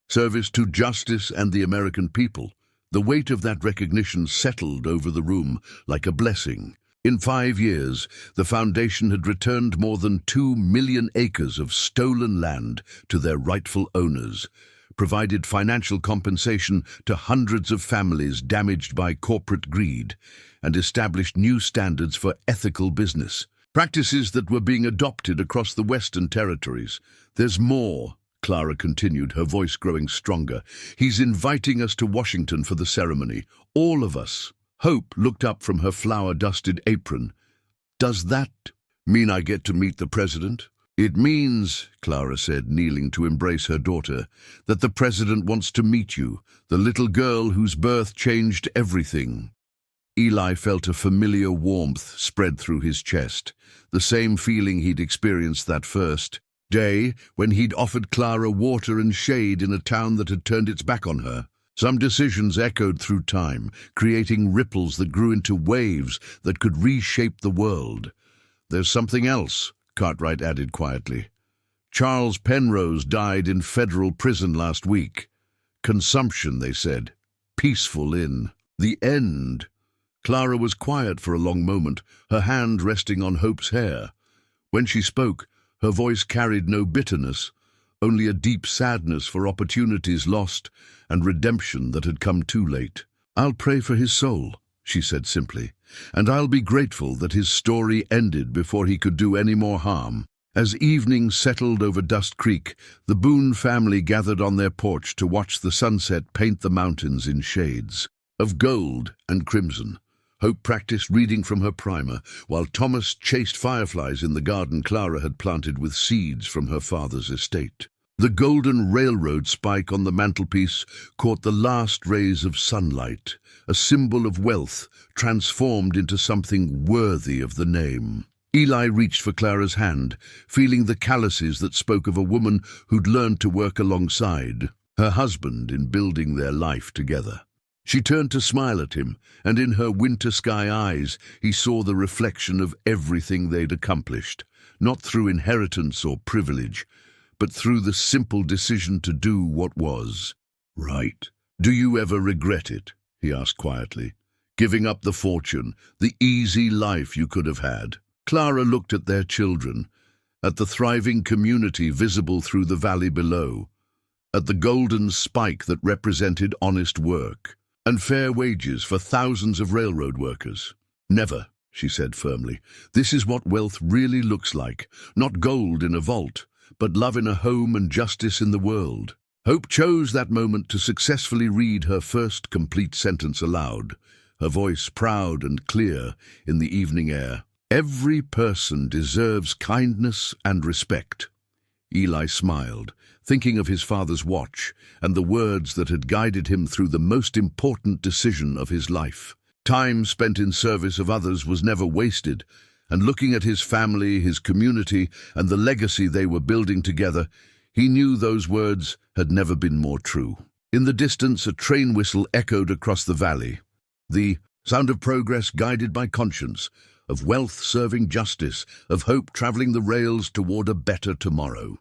service to justice and the American people." The weight of that recognition settled over the room like a blessing. In 5 years, the foundation had returned more than 2 million acres of stolen land to their rightful owners, provided financial compensation to hundreds of families damaged by corporate greed, and established new standards for ethical business, practices that were being adopted across the Western territories. "There's more," Clara continued, her voice growing stronger. "He's inviting us to Washington for the ceremony, all of us." Hope looked up from her flour-dusted apron. "Does that mean I get to meet the president?" "It means," Clara said, kneeling to embrace her daughter, "that the president wants to meet you, the little girl whose birth changed everything." Eli felt a familiar warmth spread through his chest, the same feeling he'd experienced that first day when he'd offered Clara water and shade in a town that had turned its back on her. Some decisions echoed through time, creating ripples that grew into waves that could reshape the world. "There's something else," Cartwright added quietly. "Charles Penrose died in federal prison last week. Consumption, they said. Peaceful in the end." Clara was quiet for a long moment, her hand resting on Hope's hair. When she spoke, her voice carried no bitterness, only a deep sadness for opportunities lost and redemption that had come too late. "I'll pray for his soul," she said simply, "and I'll be grateful that his story ended before he could do any more harm." As evening settled over Dust Creek, the Boone family gathered on their porch to watch the sunset paint the mountains in shades of gold and crimson. Hope practiced reading from her primer, while Thomas chased fireflies in the garden Clara had planted with seeds from her father's estate. The golden railroad spike on the mantelpiece caught the last rays of sunlight, a symbol of wealth transformed into something worthy of the name. Eli reached for Clara's hand, feeling the calluses that spoke of a woman who'd learned to work alongside her husband in building their life together. She turned to smile at him, and in her winter sky eyes he saw the reflection of everything they'd accomplished, not through inheritance or privilege, but through the simple decision to do what was right. "Do you ever regret it?" he asked quietly. "Giving up the fortune, the easy life you could have had?" Clara looked at their children, at the thriving community visible through the valley below, at the golden spike that represented honest work and fair wages for thousands of railroad workers. "Never," she said firmly. "This is what wealth really looks like. Not gold in a vault, but love in a home and justice in the world." Hope chose that moment to successfully read her first complete sentence aloud, her voice proud and clear in the evening air. "Every person deserves kindness and respect." Eli smiled, thinking of his father's watch and the words that had guided him through the most important decision of his life. Time spent in service of others was never wasted, and looking at his family, his community, and the legacy they were building together, he knew those words had never been more true. In the distance, a train whistle echoed across the valley. The sound of progress guided by conscience, of wealth serving justice, of hope traveling the rails toward a better tomorrow.